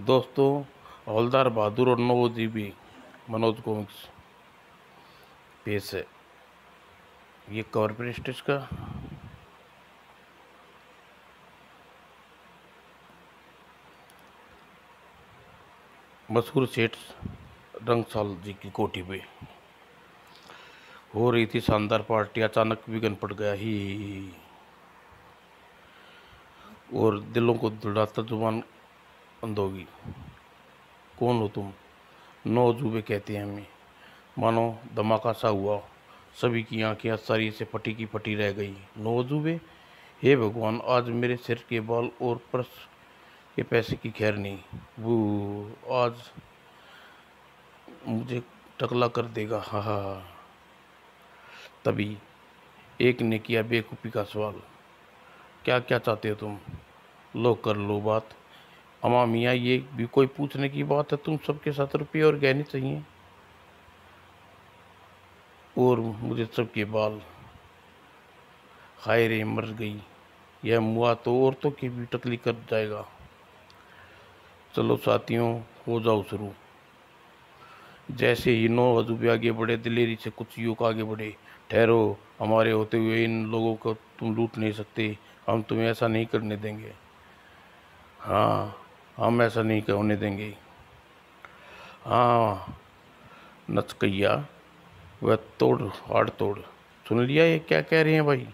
दोस्तों, हवलदार बहादुर और नौजीबी मनोज कॉमिक्स पेश है। ये कवर प्रेस्टिज का मशहूर सेठ रंगसाल जी की कोठी पे हो रही थी शानदार पार्टी। अचानक विघ्न पड़ गया ही और दिलों को दौड़ाता जुबान बंद होगी। कौन हो तुम? नौजूबे कहते हैं हमें। मानो धमाका सा हुआ। सभी की आंखें आश्चर्य से फटी की फटी रह गई। नौजूबे? हे भगवान, आज मेरे सिर के बाल और पर्स के पैसे की खैर नहीं। वो आज मुझे टकला कर देगा। हा हा। तभी एक ने किया बेवकूफ़ी का सवाल। क्या क्या चाहते हो तुम? लो कर लो बात। अमा मियाँ, ये भी कोई पूछने की बात है? तुम सबके 7 रुपये और गहने चाहिए और मुझे सबके बाल। हाय रे, मर गई। यह मुआ तो औरतों की भी टकली कर जाएगा। चलो साथियों, हो जाओ शुरू। जैसे ही 9 अजूबे आगे बढ़े, दिलेरी से कुछ युवक आगे बढ़े। ठहरो, हमारे होते हुए इन लोगों को तुम लूट नहीं सकते। हम तुम्हें ऐसा नहीं करने देंगे। हाँ, हम ऐसा नहीं होने देंगे। हाँ नचकैया, वह तोड़ हाड़ तोड़। सुन लिया ये क्या कह रहे हैं भाई?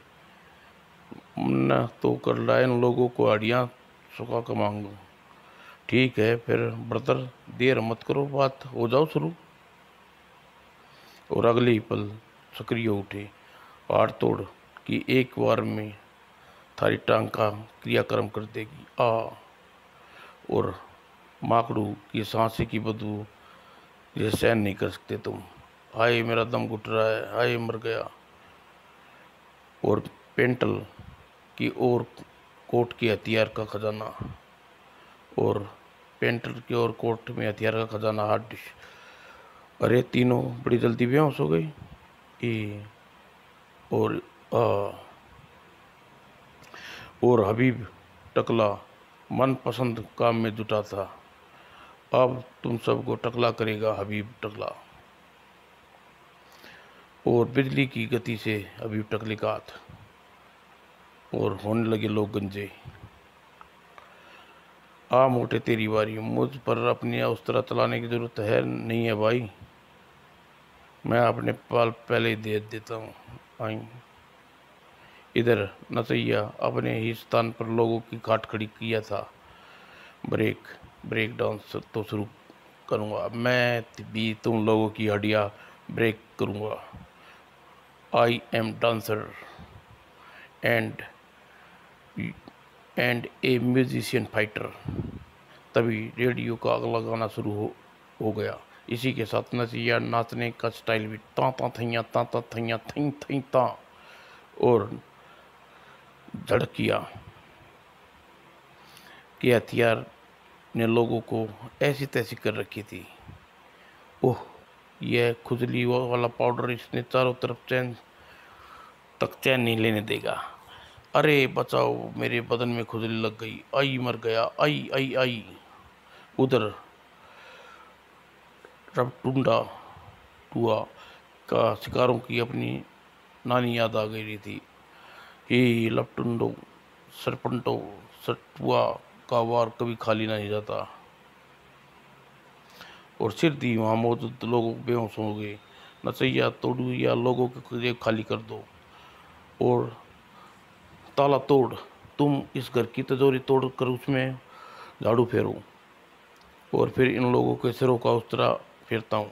न तो कर लाए इन लोगों को हड्डियाँ सुखा कर मांगो। ठीक है फिर ब्रदर, देर मत करो, बात हो जाओ शुरू। और अगले ही पल सक्रिय उठे। हाड़ तोड़ की एक बार में थारी टांग का क्रियाक्रम कर देगी। आ और माकड़ू की सांसें की बदबू ये सहन नहीं कर सकते तुम। हाय मेरा दम घुट रहा है, हाय मर गया। और पेंटल की ओर कोट के हथियार का खजाना। और पेंटल की ओर कोट में हथियार का खजाना हार्ड डिश। अरे तीनों बड़ी जल्दी बेहोश हो गई। ए और आ और हबीब टकला मनपसंद काम में जुटा था। अब तुम सबको टकला करेगा हबीब टकला। और बिजली की गति से हबीब टकले का हाथ और होने लगे लोग गंजे। आ मोटे, तेरी बारी। मुझ पर अपनी उस तरह चलाने की जरूरत है नहीं है भाई। मैं अपने पाल पहले ही दे देता हूँ। आई इधर नसैया अपने ही स्थान पर लोगों की घाट खड़ी किया था। ब्रेक डांस तो शुरू करूँगा। मैं भी तुम लोगों की हड्डियाँ ब्रेक करूँगा। I am dancer and A musician fighter. तभी रेडियो का अगला गाना शुरू हो गया। इसी के साथ नसिया नाचने का स्टाइल भी ता थैया थई थई ता और झड़किया के हथियार ने लोगों को ऐसी तैसी कर रखी थी। ओह, यह खुजली वाला पाउडर इसने चारों तरफ चैन नहीं लेने देगा। अरे बचाओ, मेरे बदन में खुजली लग गई। आई मर गया। आई आई आई। उधर रबटुंडा टुआ का शिकारों की अपनी नानी याद आ गई थी। हे लपटुंडो, सरपंटो, सटुआ का वार कभी खाली नहीं जाता। और सिर दी वहाँ मौजूद लोगों बेहोश हो गए। नचैया तोड़ू या लोगों के जेब खाली कर दो और ताला तोड़। तुम इस घर की तिजोरी तोड़ कर उसमें झाड़ू फेरो और फिर इन लोगों के सिरों का उस तरह फेरता हूँ।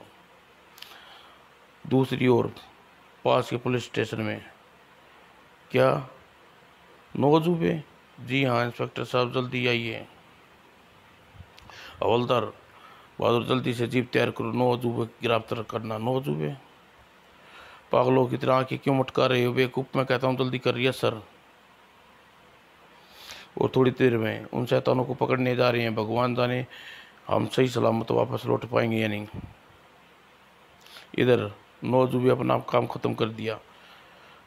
दूसरी ओर पास के पुलिस स्टेशन में। क्या 9 अजूबे? जी हाँ इंस्पेक्टर साहब, जल्दी आइए। हवलदार बहादुर, जल्दी से जीप तैयार करो। 9 अजूबे गिरफ्तार करना। 9 अजूबे? पागलों की तरह आंखें क्यों मटका रहे हो बेवकूफ? मैं कहता हूँ जल्दी कर रही है सर। और थोड़ी देर में उन शैतानों को पकड़ने जा रहे हैं। भगवान जाने हम सही सलामत वापस लौट पाएंगे या नहीं। इधर 9 अजूबे अपना काम खत्म कर दिया।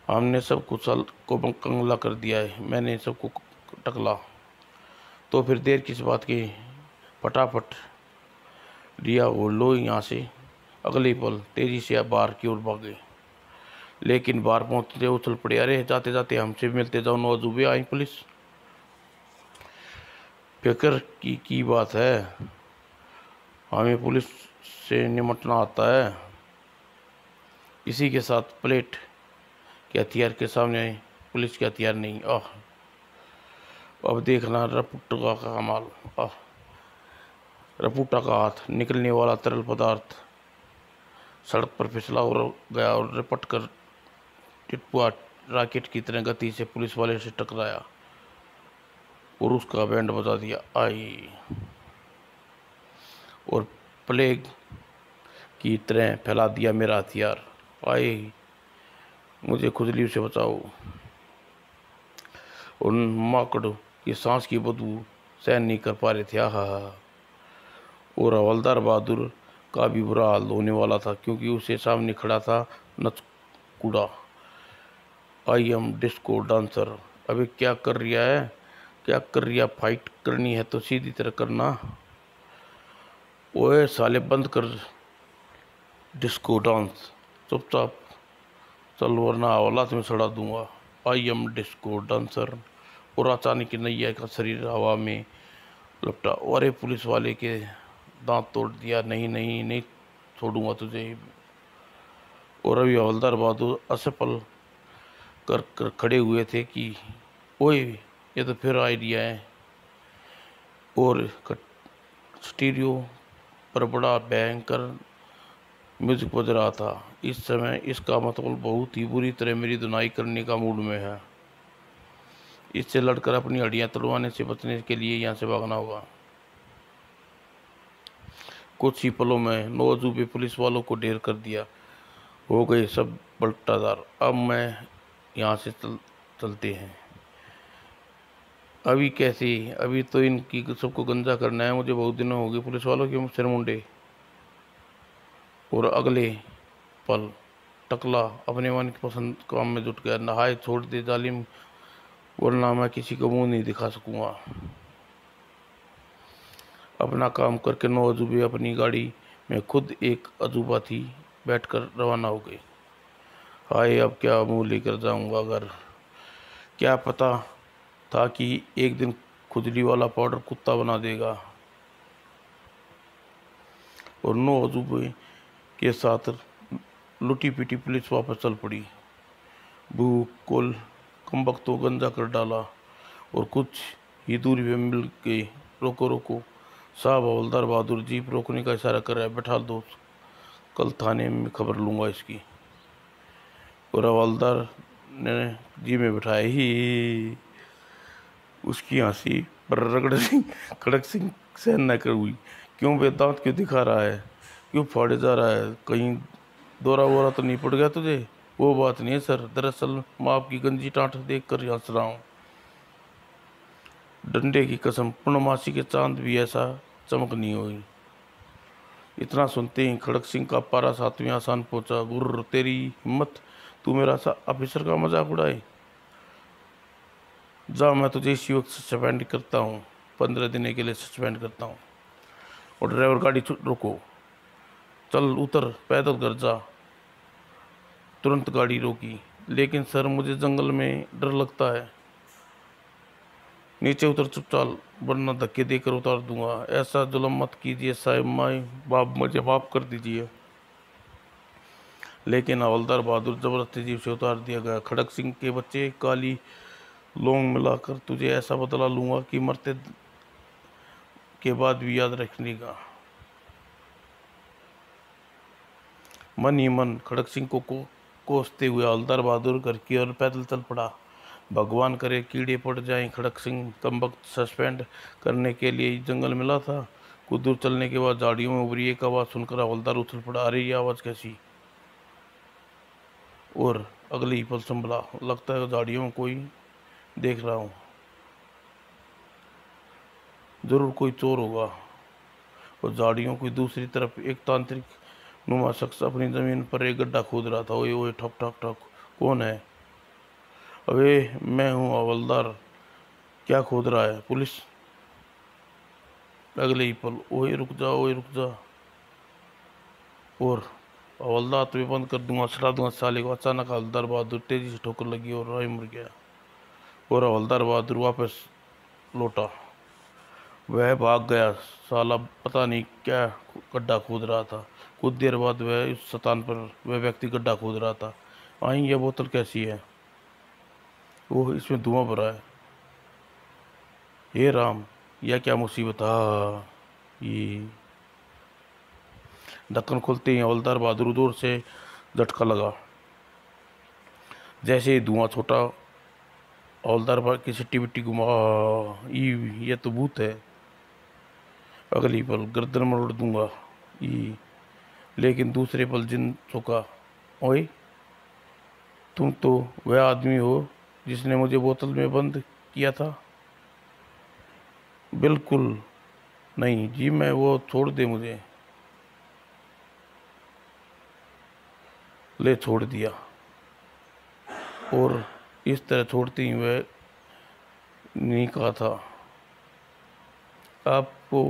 हमने सब कुछ को कंगला कर दिया है। मैंने सबको टकला। तो फिर देर किस बात की? फटाफट लिया और लो यहाँ से। अगले पल तेजी से बाहर की ओर भागे, लेकिन बाहर पहुंचते उछल पड़े। अरे जाते जाते हमसे मिलते जाओ नौजुबे, आई पुलिस। फिक्र की बात है, हमें पुलिस से निपटना आता है। इसी के साथ प्लेट के हथियार के सामने पुलिस के हथियार नहीं। अब देखना रपुटा का कमाल। रपुटा का हाथ निकलने वाला तरल पदार्थ सड़क पर फिसला और गया और रपट कर टिटपुआ रॉकेट की तरह गति से पुलिस वाले से टकराया और उसका बैंड बजा दिया। आई और प्लेग की तरह फैला दिया मेरा हथियार। आए मुझे खुजली से बचाओ। और माकड़ की सांस की बदबू सहन नहीं कर पा रहे थे। और हवलदार बहादुर का भी बुरा हाल होने वाला था, क्योंकि उसे सामने खड़ा था नचकुड़ा। I am disco dancer. अबे क्या कर रिया है, क्या कर रिया? फाइट करनी है तो सीधी तरह करना। ओए साले बंद कर डिस्को डांस, चुपचाप चल वरना औलाद में सड़ा दूंगा। आई एम डिस्को डांसर। और अचानक नैया का शरीर हवा में लपटा। अरे पुलिस वाले के दांत तोड़ दिया। नहीं नहीं नहीं छोड़ूंगा तुझे। और अभी हवलदार बहादुर असफल कर खड़े हुए थे कि ओए ये तो फिर आइडिया है। और स्टीरियो पर बड़ा भयंकर म्यूजिक बज रहा था। इस समय इसका मतलब बहुत ही बुरी तरह मेरी धुनाई करने का मूड में है। इससे लड़कर अपनी हड्डियां तोड़वाने से बचने के लिए यहाँ से भागना होगा। कुछ ही पलों में 9 अजूबे पुलिस वालों को ढेर कर दिया। हो गए सब बल्टादार। अब मैं यहाँ से चलते हैं। अभी कैसे? अभी तो इनकी सबको गंजा करना है। मुझे बहुत दिनों हो गए पुलिस वालों के सिर मुंडे। और अगले पल टकला अपने मन की पसंद काम में जुट गया। नहाए छोड़ दे जालिम, वरना मैं किसी को मुंह नहीं दिखा सकूंगा। अपना काम करके 9 अजूबे अपनी गाड़ी में खुद एक अजूबा थी बैठकर रवाना हो गए। हाय अब क्या मुंह लेकर जाऊंगा घर। क्या पता था कि एक दिन खुजली वाला पाउडर कुत्ता बना देगा। और 9 अजूबे के साथ लुटी पीटी पुलिस वापस चल पड़ी। भूख कुल कमबख्तों गंजा कर डाला और कुछ ही दूरी पे मिल गए। रोको रोको साहब, हवलदार बहादुर जीप रोकने का इशारा कर रहा है। बैठा दो, कल थाने में खबर लूँगा इसकी। और हवलदार ने जीप में बिठाया ही। उसकी हंसी पर खड़क सिंह सहन न कर हुई। क्यों बेदांत क्यों दिखा रहा है, क्यों फाड़े जा रहा है? कहीं दौरा वोरा तो नहीं पड़ गया तुझे? वो बात नहीं है सर, दरअसल मैं आपकी गंजी टाँट देख कर हंस रहा हूँ। डंडे की कसम, पूर्णमासी के चांद भी ऐसा चमक नहीं हुई। इतना सुनते ही खड़क सिंह का पारा 7वें आसान पहुंचा। गुर्र तेरी हिम्मत, तू मेरा सा ऑफिसर का मजाक उड़ाए? जा, मैं तुझे इसी वक्त सस्पेंड करता हूँ। 15 दिन के लिए सस्पेंड करता हूँ। और ड्राइवर गाड़ी रोको, चल उतर, पैदल घर जा। तुरंत गाड़ी रोकी। लेकिन सर मुझे जंगल में डर लगता है। नीचे उतर चुपचाप, वरना धक्के देकर उतार दूंगा। ऐसा जुल्म मत कीजिए साहब, माई बाप मुझे माफ कर दीजिए। लेकिन हवलदार बहादुर जबरदस्ती जीप से उतार दिया गया। खड़क सिंह के बच्चे, काली लौंग मिलाकर तुझे ऐसा बदला लूंगा कि मरते के बाद भी याद रखने का। मन ही मन खड़क सिंह को कोसते हुए हवलदार बहादुर घर की ओर पैदल चल पड़ा। भगवान करे कीड़े पड़ जाएं। खड़क सिंह कमबख्त सस्पेंड करने के लिए जंगल मिला था। कुछ दूर चलने के बाद झाड़ियों में उभरी एक आवाज़ सुनकर हवलदार उछल पड़ा। अरे ये आवाज़ कैसी? और अगले ही पल संभला। लगता है झाड़ियों में कोई देख रहा हूँ, जरूर कोई चोर होगा। और झाड़ियों की दूसरी तरफ एक तांत्रिक नुमा शख्स अपनी जमीन पर एक गड्ढा खोद रहा था। ओए ओए ठक ठक ठक, कौन है? अबे मैं हूँ हवलदार। क्या खोद रहा है? पुलिस अगले ही पल ओए रुक जा, ओए रुक जा, और हवलदार तुम्हें बंद कर दूंगा, सड़ा दूंगा साले को। अचानक हवलदार बहादुर तेजी से ठोकर लगी और राय मर गया। और हवलदार बहादुर वापस लौटा। वह भाग गया। साला पता नहीं क्या गड्ढा खोद रहा था। कुछ देर बाद वह उस स्थान पर वह व्यक्ति गड्ढा खोद रहा था। आई, यह बोतल कैसी है? ओह, इसमें धुआं भरा है। हे राम, यह क्या मुसीबत! ये ढक्कन खोलते ही हवलदार बहादुर जोर से झटका लगा। जैसे ही धुआं छोटा, हवलदार की सिट्टी बिट्टी घुमा। ये तो भूत है। अगली पल गर्दन मरोड़ दूंगा। ई लेकिन दूसरे पल जिन चौंका। ओए, तुम तो वह आदमी हो जिसने मुझे बोतल में बंद किया था। बिल्कुल नहीं जी, मैं वो, छोड़ दे मुझे। ले छोड़ दिया। और इस तरह छोड़ते ही वह नहीं कहा था। आपको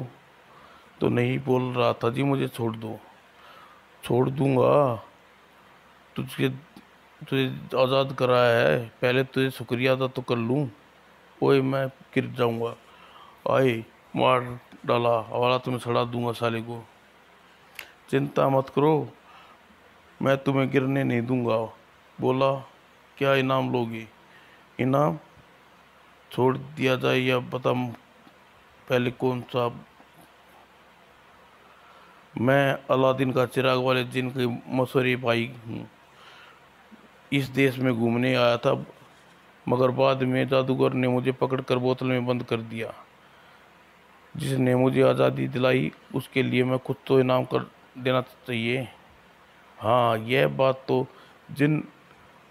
तो नहीं बोल रहा था जी, मुझे छोड़ दो। छोड़ दूंगा। तुझे तुझे आज़ाद कराया है, पहले तुझे शुक्रिया अदा तो कर लूँ। ओए, मैं गिर जाऊंगा। आए, मार डाला, हवाला तुम्हें सड़ा दूंगा साले को। चिंता मत करो, मैं तुम्हें गिरने नहीं दूंगा। बोला, क्या इनाम लोगी? इनाम? छोड़ दिया जाए या बता पहले कौन सा? मैं अलादीन का चिराग वाले जिन की मसूरी भाई हूँ। इस देश में घूमने आया था, मगर बाद में जादूगर ने मुझे पकड़कर बोतल में बंद कर दिया। जिसने मुझे आज़ादी दिलाई उसके लिए मैं कुछ तो इनाम कर देना चाहिए। हाँ, यह बात तो जिन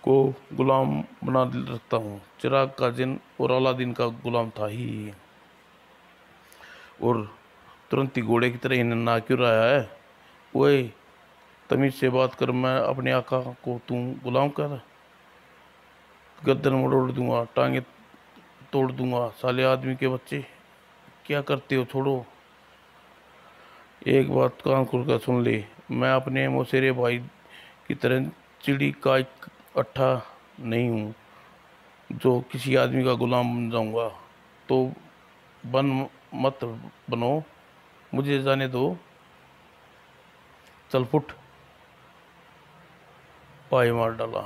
को गुलाम बना रखता हूँ। चिराग का जिन और अलादीन का गुलाम था ही। और तुरंत ही घोड़े की तरह हिनना क्यों रहा है? ओए, तमीज से बात कर, मैं अपने आका को तू गुलाम कर? गर्दन मरोड़ दूंगा, टांगे तोड़ दूंगा, साले आदमी के बच्चे। क्या करते हो? छोड़ो। एक बात कान खुलकर सुन ले, मैं अपने मौसेरे भाई की तरह चिड़ी का एक अट्ठा नहीं हूँ जो किसी आदमी का गुलाम बन जाऊंगा। तो बन मत बनो, मुझे जाने दो। चल फुट। पाई मार डाला।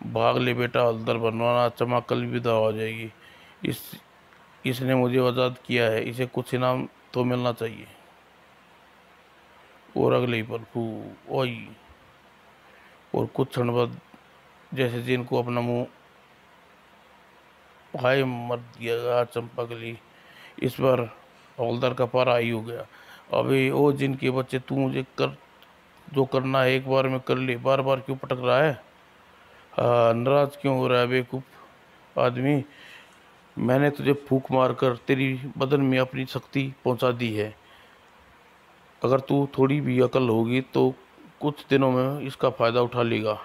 भाग ले बेटा, हल्दर बनवाना, चमा कल विदा हो जाएगी। इस इसने मुझे आज़ाद किया है, इसे कुछ इनाम तो मिलना चाहिए। और अगले ही पल फू ओई, और कुछ क्षण बाद जैसे जिनको अपना मुंह भाई मर दिया गया चंपकली। इस बार हवलदार का पारा ही हो गया। अबे ओ जिनके बच्चे, तू मुझे कर जो करना है एक बार में कर ले, बार बार क्यों पटक रहा है? नाराज क्यों हो रहा है बेवकूफ आदमी? मैंने तुझे फूंक मारकर तेरी बदन में अपनी शक्ति पहुंचा दी है। अगर तू थोड़ी भी अकल होगी तो कुछ दिनों में इसका फायदा उठा लेगा।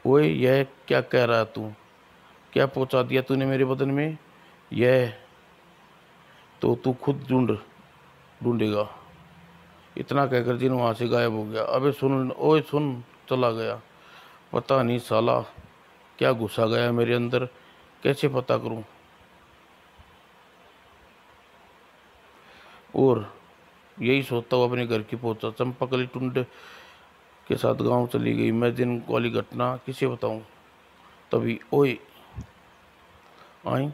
ओए, यह क्या कह रहा है तू? क्या पहुंचा दिया तूने मेरे बदन में? यह तो तू खुद ढूंढेगा। इतना कहकर जिन वहां से गायब हो गया। अबे सुन, ओए सुन, चला गया। पता नहीं साला क्या घुसा गया मेरे अंदर, कैसे पता करूं? और यही सोचता हुआ अपने घर की पहुंचा। चंपकली टुंड के साथ गांव चली गई। मैं दिन वाली घटना किसे बताऊं? तभी ओए, आई,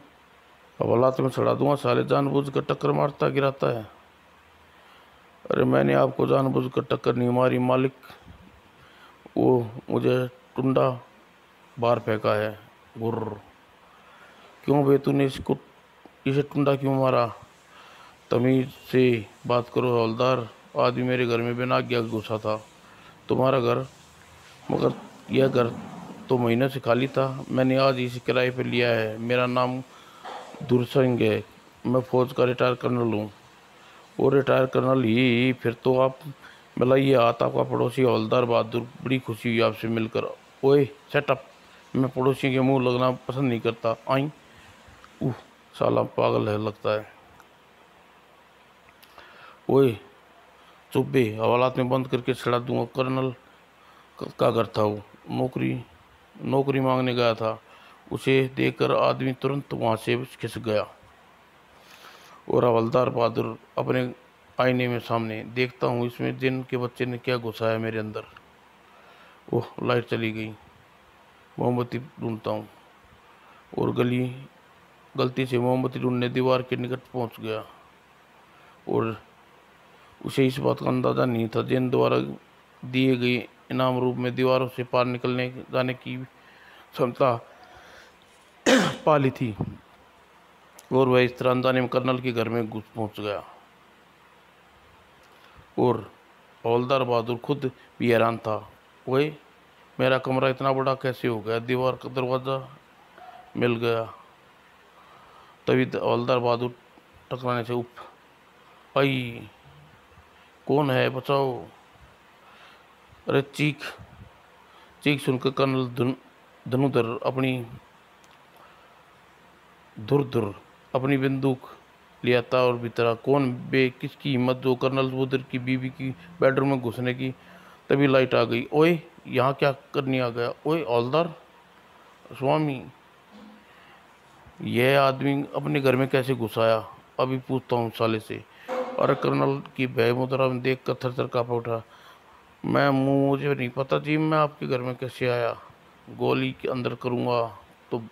हवालात में चढ़ा दूंगा, साले जानबूझ कर टक्कर मारता गिराता है। अरे मैंने आपको जानबूझ कर टक्कर नहीं मारी मालिक, वो मुझे टुंडा बाहर फेंका है। गुर्र। क्यों बे, तूने इसे टुंडा क्यों मारा? तमीज से बात करो हवलदार, आदमी मेरे घर में बिना आज्ञा के घुसा था। तुम्हारा घर? मगर यह घर तो महीने से खाली था। मैंने आज इसे किराए पर लिया है। मेरा नाम दुरसिंह है। मैं फौज का रिटायर कर्नल हूँ। और रिटायर कर्नल ही? फिर तो आप मिलाइए हाथ। आपका पड़ोसी हवलदार बहादुर, बड़ी खुशी हुई आपसे मिलकर। ओए सेटअप, मैं पड़ोसी के मुंह लगना पसंद नहीं करता। आई। उह, साला पागल है लगता है। ओए चुप बे, हवालात में बंद करके छड़ा दूंगा। कर्नल का घर था वो, नौकरी नौकरी मांगने गया था। उसे देखकर आदमी तुरंत वहां से खिसक गया। और हवलदार बहादुर अपने आईने में सामने देखता हूँ, इसमें दिन के बच्चे ने क्या घुसाया मेरे अंदर। ओह, लाइट चली गई। मोमबत्ती ढूंढता हूँ और गलती से मोमबत्ती ढूंढने दीवार के निकट पहुंच गया। और उसे इस बात का अंदाजा नहीं था, जिन द्वारा दिए गए इनाम रूप में दीवारों से पार निकलने जाने की क्षमता पा ली थी। और वह इस तरह अनजाने में कर्नल के घर में घुस पहुंच गया। और हवलदार बहादुर खुद भी हैरान था। वही, मेरा कमरा इतना बड़ा कैसे हो गया, दीवार का दरवाज़ा मिल गया। तभी हवलदार बहादुर टकराने से उफ, आई, कौन है, बचाओ। अरे चीख चीख सुनकर कर्नल धनुधर धुर धुर अपनी बंदूक लिया था और भीतरा। कौन बे, किसकी हिम्मत जो कर्नल बुदर की बीवी की बेडरूम में घुसने की। तभी लाइट आ गई। ओए, यहाँ क्या करने आ गया। ओए हवलदार स्वामी, यह आदमी अपने घर में कैसे घुस आया, अभी पूछता हूँ साले से। और कर्नल की भय मुद्रा में देख कर थर थर काँप उठा। मुझे नहीं पता जी, मैं आपके घर में कैसे आया। गोली के अंदर करूँगा तो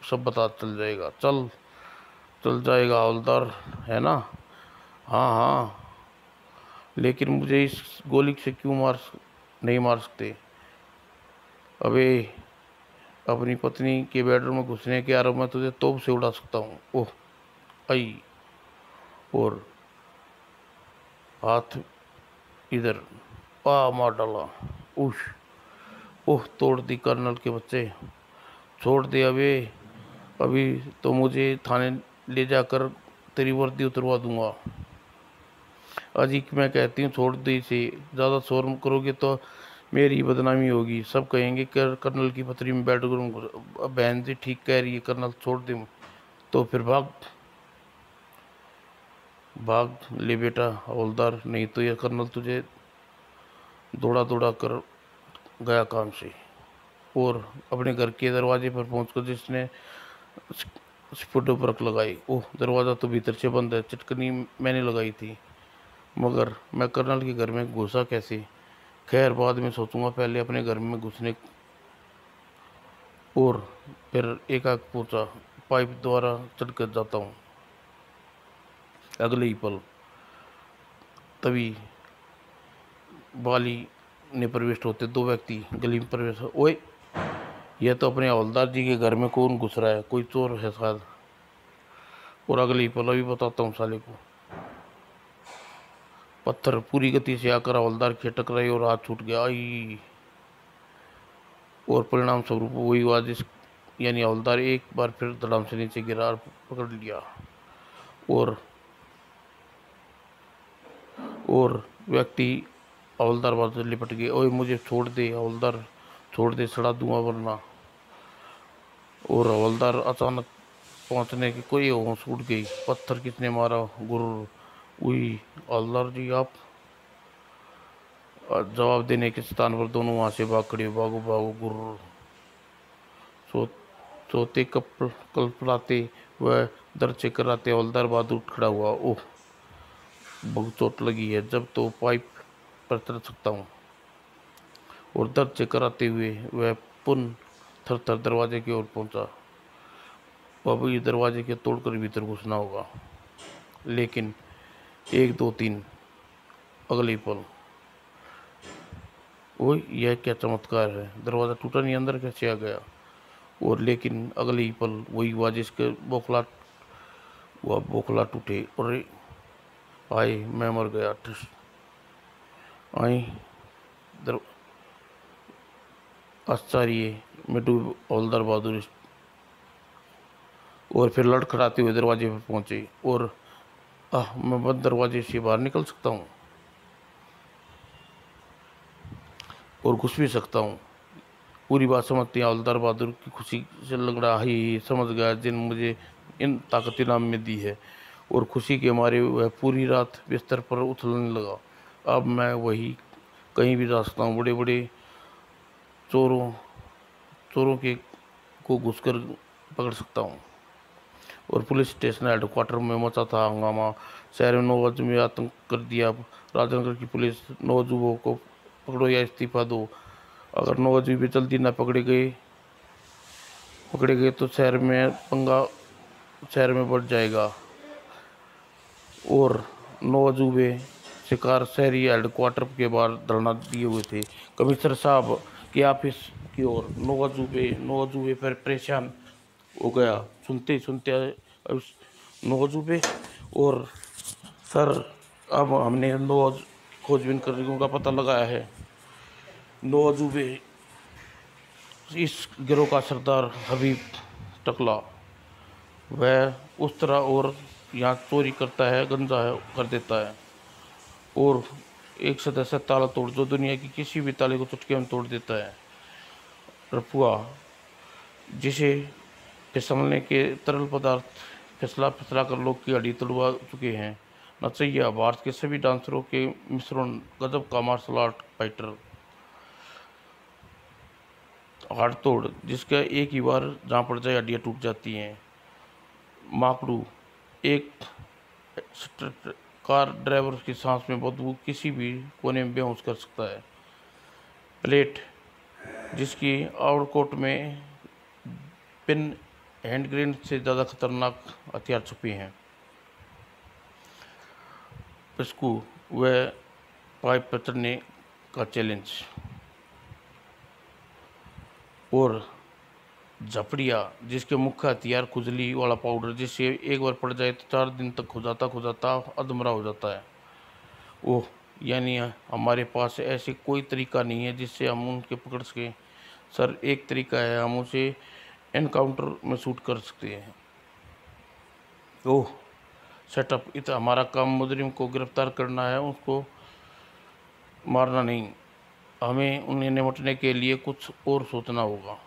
सब पता चल जाएगा। चल जाएगा हवलदार, है ना। हाँ हाँ, लेकिन मुझे इस गोली से क्यों नहीं मार सकते। अबे, अपनी पत्नी के बेडरूम में घुसने के आरोप में तुझे तोप से उड़ा सकता हूँ। ओह, आई। और हाथ इधर मार डाला। उश, ओह, तोड़ दी कर्नल के बच्चे, छोड़ दे। अबे, अभी तो मुझे थाने ले जाकर तेरी वर्दी उतरवा दूंगा। अजी, मैं कहती हूँ छोड़ दे इसे, ज़्यादा शोर करोगे तो मेरी बदनामी होगी। सब कहेंगे कर्नल की पत्री में बैठ करूँ। बहन जी ठीक कह रही है, कर्नल छोड़ दे। तो फिर भाग भाग ले बेटा हवलदार, नहीं तो यह कर्नल तुझे दौड़ा दौड़ा कर गया काम से। और अपने घर के दरवाजे पर पहुंचकर जिसने स्फुटो परख लगाई। ओह, दरवाज़ा तो भीतर से बंद है। चटकनी मैंने लगाई थी, मगर मैं कर्नल के घर में घुसा कैसे। खैर, बाद में सोचूंगा, पहले अपने घर में घुसने। और फिर एकाएक पूछा, पाइप द्वारा चढ़कर जाता हूँ। अगले ही पल तभी बाली ने प्रविष्ट होते दो व्यक्ति गली में प्रवेश। ओए, यह तो अपने हवलदार जी के घर में कौन घुस रहा है, कोई चोर है शायद। और अगले ही पल, अभी बताता हूँ साले को। पत्थर पूरी गति से आकर हवलदार के टकराए और हाथ छूट गया। आई। और परिणाम स्वरूप वही हुआ यानी हवलदार एक बार फिर धड़ाम से नीचे गिरा और पकड़ लिया। और व्यक्ति हवलदार बाजू लिपट गए। ओए, मुझे छोड़ दे हवलदार, छोड़ दे, सड़ा दूंगा वरना। और हवलदार अचानक पहुंचने की कोई होश उड़ गई। पत्थर किसने मारा, गुर्र। हुई, हवलदार जी आप। जवाब देने के स्थान पर दोनों वहां से भाग खड़े। भागो भागो, गुर्र। सो सोते कल्पलाते वह दर्द से कराते हवलदार बहादुर खड़ा हुआ। ओह, बहुत चोट लगी है, जब तो पाइप पर चढ़ सकता हूँ। और दर्द से कराते हुए वह पुन थर थर दरवाजे की ओर पहुंचा। बाबू, ये दरवाजे के तोड़कर भीतर घुसना होगा। लेकिन एक दो तीन, अगले पल, ओह, यह क्या चमत्कार है, दरवाज़ा टूटा नहीं, अंदर कैसे आ गया। और लेकिन अगले ही पल वही हुआ जिसके बोखला टूटे। और आए, मैं मर गया। ठस आई दर आश्चर्य में डूब हवलदार बहादुर। और फिर लड़खड़ाते हुए दरवाजे पर पहुंचे। और मैं बंद दरवाजे से बाहर निकल सकता हूँ और घुस भी सकता हूँ। पूरी बात समझती हवलदार बहादुर की खुशी से लंगड़ा ही समझ गया, जिन मुझे इन ताकत इनाम में दी है और खुशी के मारे वह पूरी रात बिस्तर पर उछलने लगा। अब मैं वही कहीं भी जा सकता हूँ, बड़े बड़े चोरों चोरों के को घुसकर पकड़ सकता हूँ। और पुलिस स्टेशन हेडक्वार्टर में मचा था हंगामा। शहर में 9 बजे में आतंक कर दिया। राजनगर की पुलिस 9 युवकों को पकड़ो या इस्तीफा दो। अगर 9 भी जल्दी न पकड़े गए तो शहर में बढ़ जाएगा। और 9 अजूबे शिकार शहरी हेडक्वार्टर के बाहर धरना दिए हुए थे। कमिश्नर साहब के ऑफिस की ओर 9 अजूबे पर परेशान हो गया। सुनते सुनते 9 अजूबे और सर, अब हमने 9 खोजबीन कर्मियों का पता लगाया है। 9 अजूबे इस गिरोह का सरदार हबीब टकला, वह उस तरह और यहाँ चोरी करता है, गंजा है कर देता है। और एक सदस्य ताला तोड़, जो दुनिया की किसी भी ताले को चुटकी में तोड़ देता है। रफुआ, जिसे फिसलने के तरल पदार्थ फिसला कर लोग की हड्डी तोड़वा चुके हैं। नचैया, भारत के सभी डांसरों के मिश्रण, गजब का मार्शल आर्ट फाइटर। हाड़ तोड़, जिसका एक ही बार जहाँ पड़ जाए हड्डियाँ टूट जाती हैं। माकड़ू, एक कार ड्राइवर की सांस में बदबू किसी भी कोने में बेहोश कर सकता है। प्लेट, जिसकी आउटकोट में पिन हैंड ग्रेनेड से ज़्यादा खतरनाक हथियार छुपे हैं। पिस्कू, वह पाइप पर चढ़ने का चैलेंज। और झपड़िया, जिसके मुख्य हथियार खुजली वाला पाउडर, जिससे एक बार पड़ जाए तो 4 दिन तक खुजाता अधमरा हो जाता है। ओह, यानी हमारे पास ऐसे कोई तरीका नहीं है जिससे हम उनके पकड़ सकें। सर, एक तरीका है, हम उसे एनकाउंटर में शूट कर सकते हैं। ओह, सेटअप, हमारा काम मुजरिम को गिरफ्तार करना है, उसको मारना नहीं। हमें उन्हें निपटने के लिए कुछ और सोचना होगा।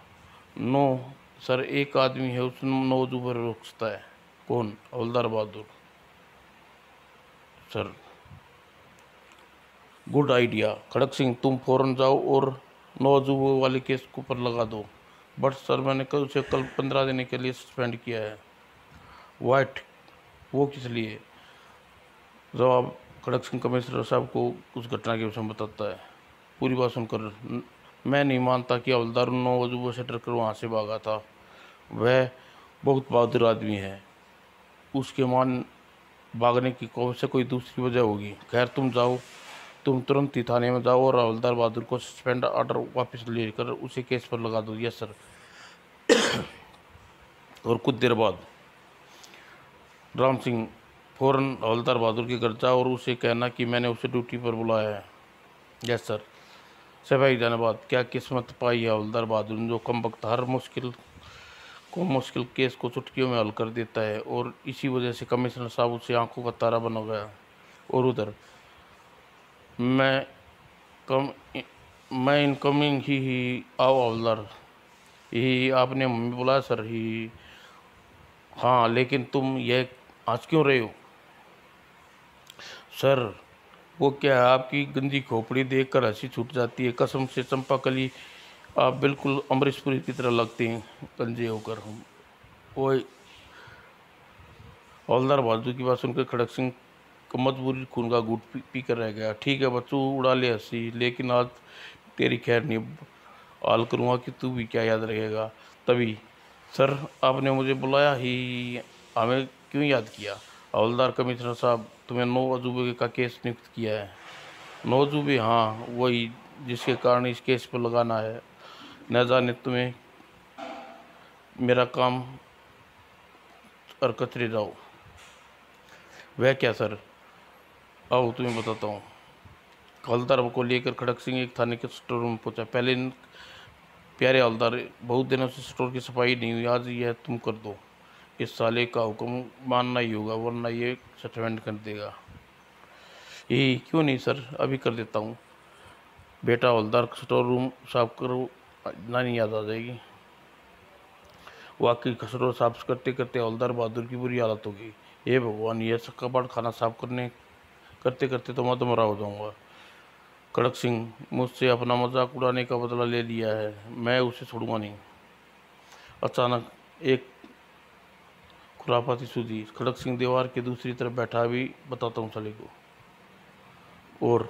नो सर, एक आदमी है, उस 9 पर रोक सकता है। कौन? हवलदार बहादुर। Sir, good idea. Khadak Singh, तुम फौरन जाओ और 9 वाले केस को पर लगा दो। बट सर, मैंने उसे कल 15 दिन के लिए सस्पेंड किया है। वाइट, वो किस लिए? जवाब खड़क सिंह कमिश्नर साहब को उस घटना के विषय में बताता है। पूरी बात सुनकर, मैं नहीं मानता कि हवलदार 9 अजूबों से डरकर वहाँ से भागा था। वह बहुत बहादुर आदमी है, उसके मान भागने की कोई दूसरी वजह होगी। खैर, तुम जाओ, तुम तुरंत ही थाने में जाओ और हवलदार बहादुर को सस्पेंड ऑर्डर वापस लेकर उसे केस पर लगा दो। Yes sir. और कुछ देर बाद राम सिंह, फौरन हवलदार बहादुर के घर जा और उसे कहना कि मैंने उसे ड्यूटी पर बुलाया है। Yes sir. सिपाही धन्यवाद। क्या किस्मत पाई है हवलदार बहादुर, जो कम वक्त हर मुश्किल केस को चुटकियों में हल कर देता है। और इसी वजह से कमिश्नर साहब उसे आंखों का तारा बन गया। और उधर मैं इनकमिंग ही आओ हवलदार, ही आपने मम्मी बुलाया सर ही। हाँ, लेकिन तुम यह हंस क्यों रहे हो? सर, वो क्या है, आपकी गंदी खोपड़ी देखकर हंसी छूट जाती है। कसम से चंपाकली, आप बिल्कुल अमरीश पुरी की तरह लगते हैं गंजे होकर। हम वो हवलदार बहादुर की बात सुनकर खड़क सिंह का मजबूरी खून का घूंट पी कर रह गया। ठीक है बच्चों, उड़ा ले हंसी, लेकिन आज तेरी खैर नहीं, हाल करूँगा कि तू भी क्या याद रखेगा। तभी, सर, आपने मुझे बुलाया ही, हमें क्यों याद किया? हवलदार कमिश्नर साहब, तुम्हें 9 अजूबे का केस नियुक्त किया है। 9 अजूबे? हाँ, वही जिसके कारण इस केस पर लगाना है। न जाने तुम्हें मेरा काम और कचरे जाओ। वह क्या सर? आओ तुम्हें बताता हूँ। हवलदार को लेकर खड़क सिंह एक थाने के स्टोर रूम पहुंचा। पहले प्यारे हवलदार, बहुत दिनों से स्टोर की सफाई नहीं हुई, आज यह तुम कर दो। इस साले का हुक्म मानना ही होगा, वरना ये सस्पेंड कर देगा। यही क्यों नहीं सर, अभी कर देता हूँ। बेटा हवलदार, स्टोर रूम साफ करो, नानी याद आ जाएगी। वाकई खसरो साफ करते करते हवलदार बहादुर की बुरी हालत हो गई। हे भगवान, यह कबाड़ खाना साफ करने करते करते तो मरा हो जाऊंगा। खड़क सिंह मुझसे अपना मजाक उड़ाने का बदला ले लिया है, मैं उसे छोड़ूंगा नहीं। अचानक एक खुरापाती सूझी। खड़क सिंह दीवार के दूसरी तरफ बैठा, भी बताता हूँ साले को। और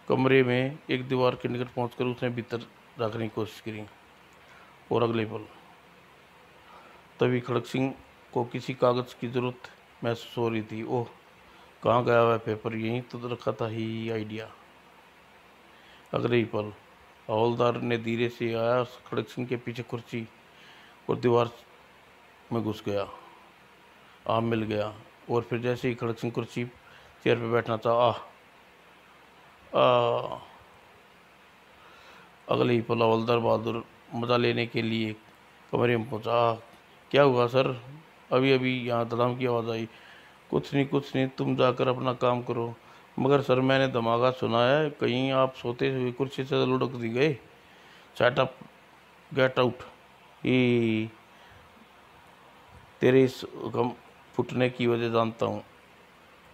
कमरे में एक दीवार के निकट पहुंचकर उसने भीतर झाँकने की कोशिश करी। और अगले पल तभी खड़क सिंह को किसी कागज की जरूरत महसूस हो रही थी। ओह, कहाँ गया हुआ पेपर, यहीं तो रखा था ही आइडिया। अगले ही पल हवलदार ने धीरे से आया, खड़क सिंह के पीछे कुर्सी और दीवार में घुस गया, आम मिल गया। और फिर जैसे ही खड़क सिंह कुर्सी चेयर पर बैठना था, अगले ही पल हवलदार बहादुर मजा लेने के लिए कमरे में पहुंचा। क्या हुआ सर, अभी अभी यहाँ धड़ाम की आवाज़ आई। कुछ नहीं, तुम जाकर अपना काम करो। मगर सर, मैंने धमाका सुना है, कहीं आप सोते हुए कुर्सी से लुढ़क दी गए। Shut up, get out. ही तेरे इस गम फुटने की वजह जानता हूँ,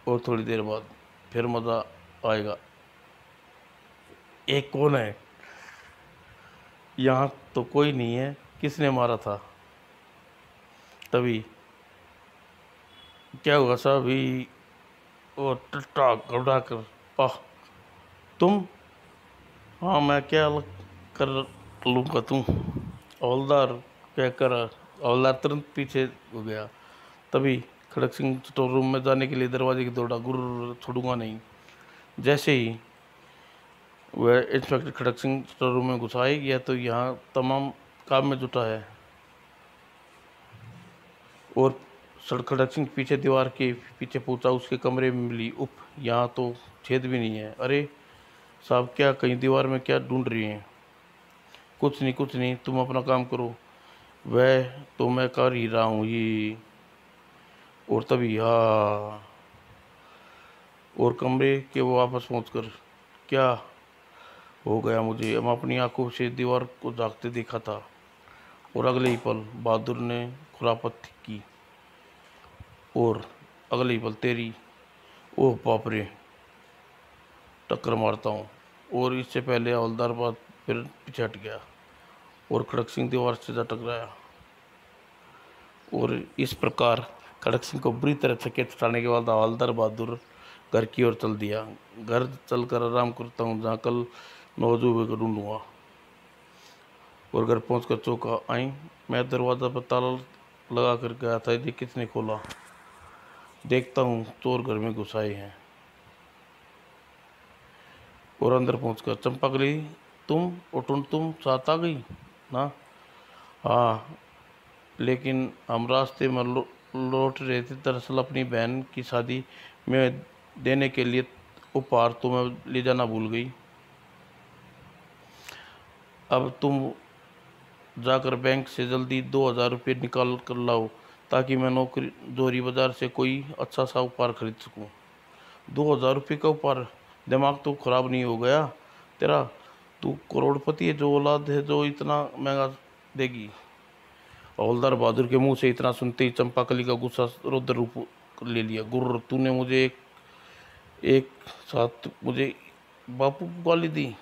और थोड़ी देर बाद फिर मज़ा आएगा। एक कौन है? यहाँ तो कोई नहीं है, किसने मारा था? तभी क्या हुआ साहब, ही और टट्टा घबरा कर, आह तुम? हाँ, मैं क्या अलग कर लूँगा तुम, हवलदार कहकर हवलदार तुरंत पीछे हो गया। तभी खड़क सिंह स्टोर रूम में जाने के लिए दरवाजे की दौड़ा, गुर्र, छोड़ूंगा नहीं। जैसे ही वह इंस्पेक्टर खड़क सिंह स्टोर रूम में घुसा ही गया तो यहाँ तमाम काम में जुटा है। और खड़क सिंह पीछे दीवार के पीछे पहुंचा, उसके कमरे में मिली। उप, यहाँ तो छेद भी नहीं है। अरे साहब, क्या कहीं दीवार में क्या ढूंढ रही हैं? कुछ नहीं, तुम अपना काम करो। वह तो मैं कर ही रहा हूँ ये। और तभी और कमरे के वो वापस पहुंचकर, क्या हो गया मुझे? मैं अपनी आंखों से दीवार को झाँकते देखा था। और अगले ही पल बहादुर ने खुरापत की। और अगले ही पल तेरी, ओह बाप रे, टक्कर मारता हूँ। और इससे पहले हवलदार बात फिर पीछे हट गया और खड़क सिंह दीवार से जा टकराया। और इस प्रकार खड़क सिंह को बुरी तरह चकेत उठाने के बाद हवलदार बहादुर घर की ओर चल दिया। घर चलकर आराम करता हूँ, जहाँ कल नौजुबे को ढूंढूंगा। और घर पहुंचकर चौंका, आई, मैं दरवाज़ा पर ताला लगा कर गया था, ये किसने खोला? देखता हूँ चोर घर में घुस आए हैं। और अंदर पहुंचकर, चंपा गली, तुम और तुम साथ आ गई ना? हाँ, लेकिन हम रास्ते में लौट रहे थे। दरअसल अपनी बहन की शादी में देने के लिए उपहार तुम्हें ले जाना भूल गई। अब तुम जाकर बैंक से जल्दी 2000 रुपये निकाल कर लाओ, ताकि मैं नौकरी जोरी बाजार से कोई अच्छा सा उपहार खरीद सकूं। 2000 रुपये का उपहार? दिमाग तो खराब नहीं हो गया तेरा? तू करोड़पति है, जो औलाद है जो इतना महंगा देगी? हवलदार बहादुर के मुंह से इतना सुनते ही चंपाकली का गुस्सा रौद्र रूप ले लिया। गुर्र, तूने मुझे एक साथ मुझे बापू को गाली दी?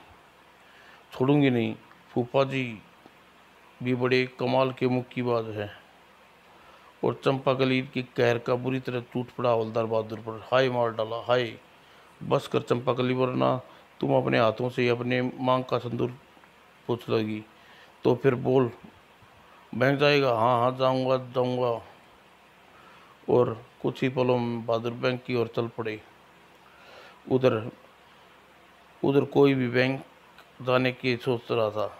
छोड़ूंगी नहीं। फूफा जी भी बड़े कमाल के मुक्कीबाज है। और चंपाकली की कहर का बुरी तरह टूट पड़ा हवलदार बहादुर पर। हाय मार डाला, हाय। बस कर चंपाकली, वरना तुम अपने हाथों से अपने मांग का सिंदूर पूछ लगी। तो फिर बोल, बैंक जाएगा? हाँ जाऊंगा। और कुछ ही पलों में बहादुर बैंक की ओर चल पड़े। उधर उधर कोई भी बैंक जाने की सोच रहा था।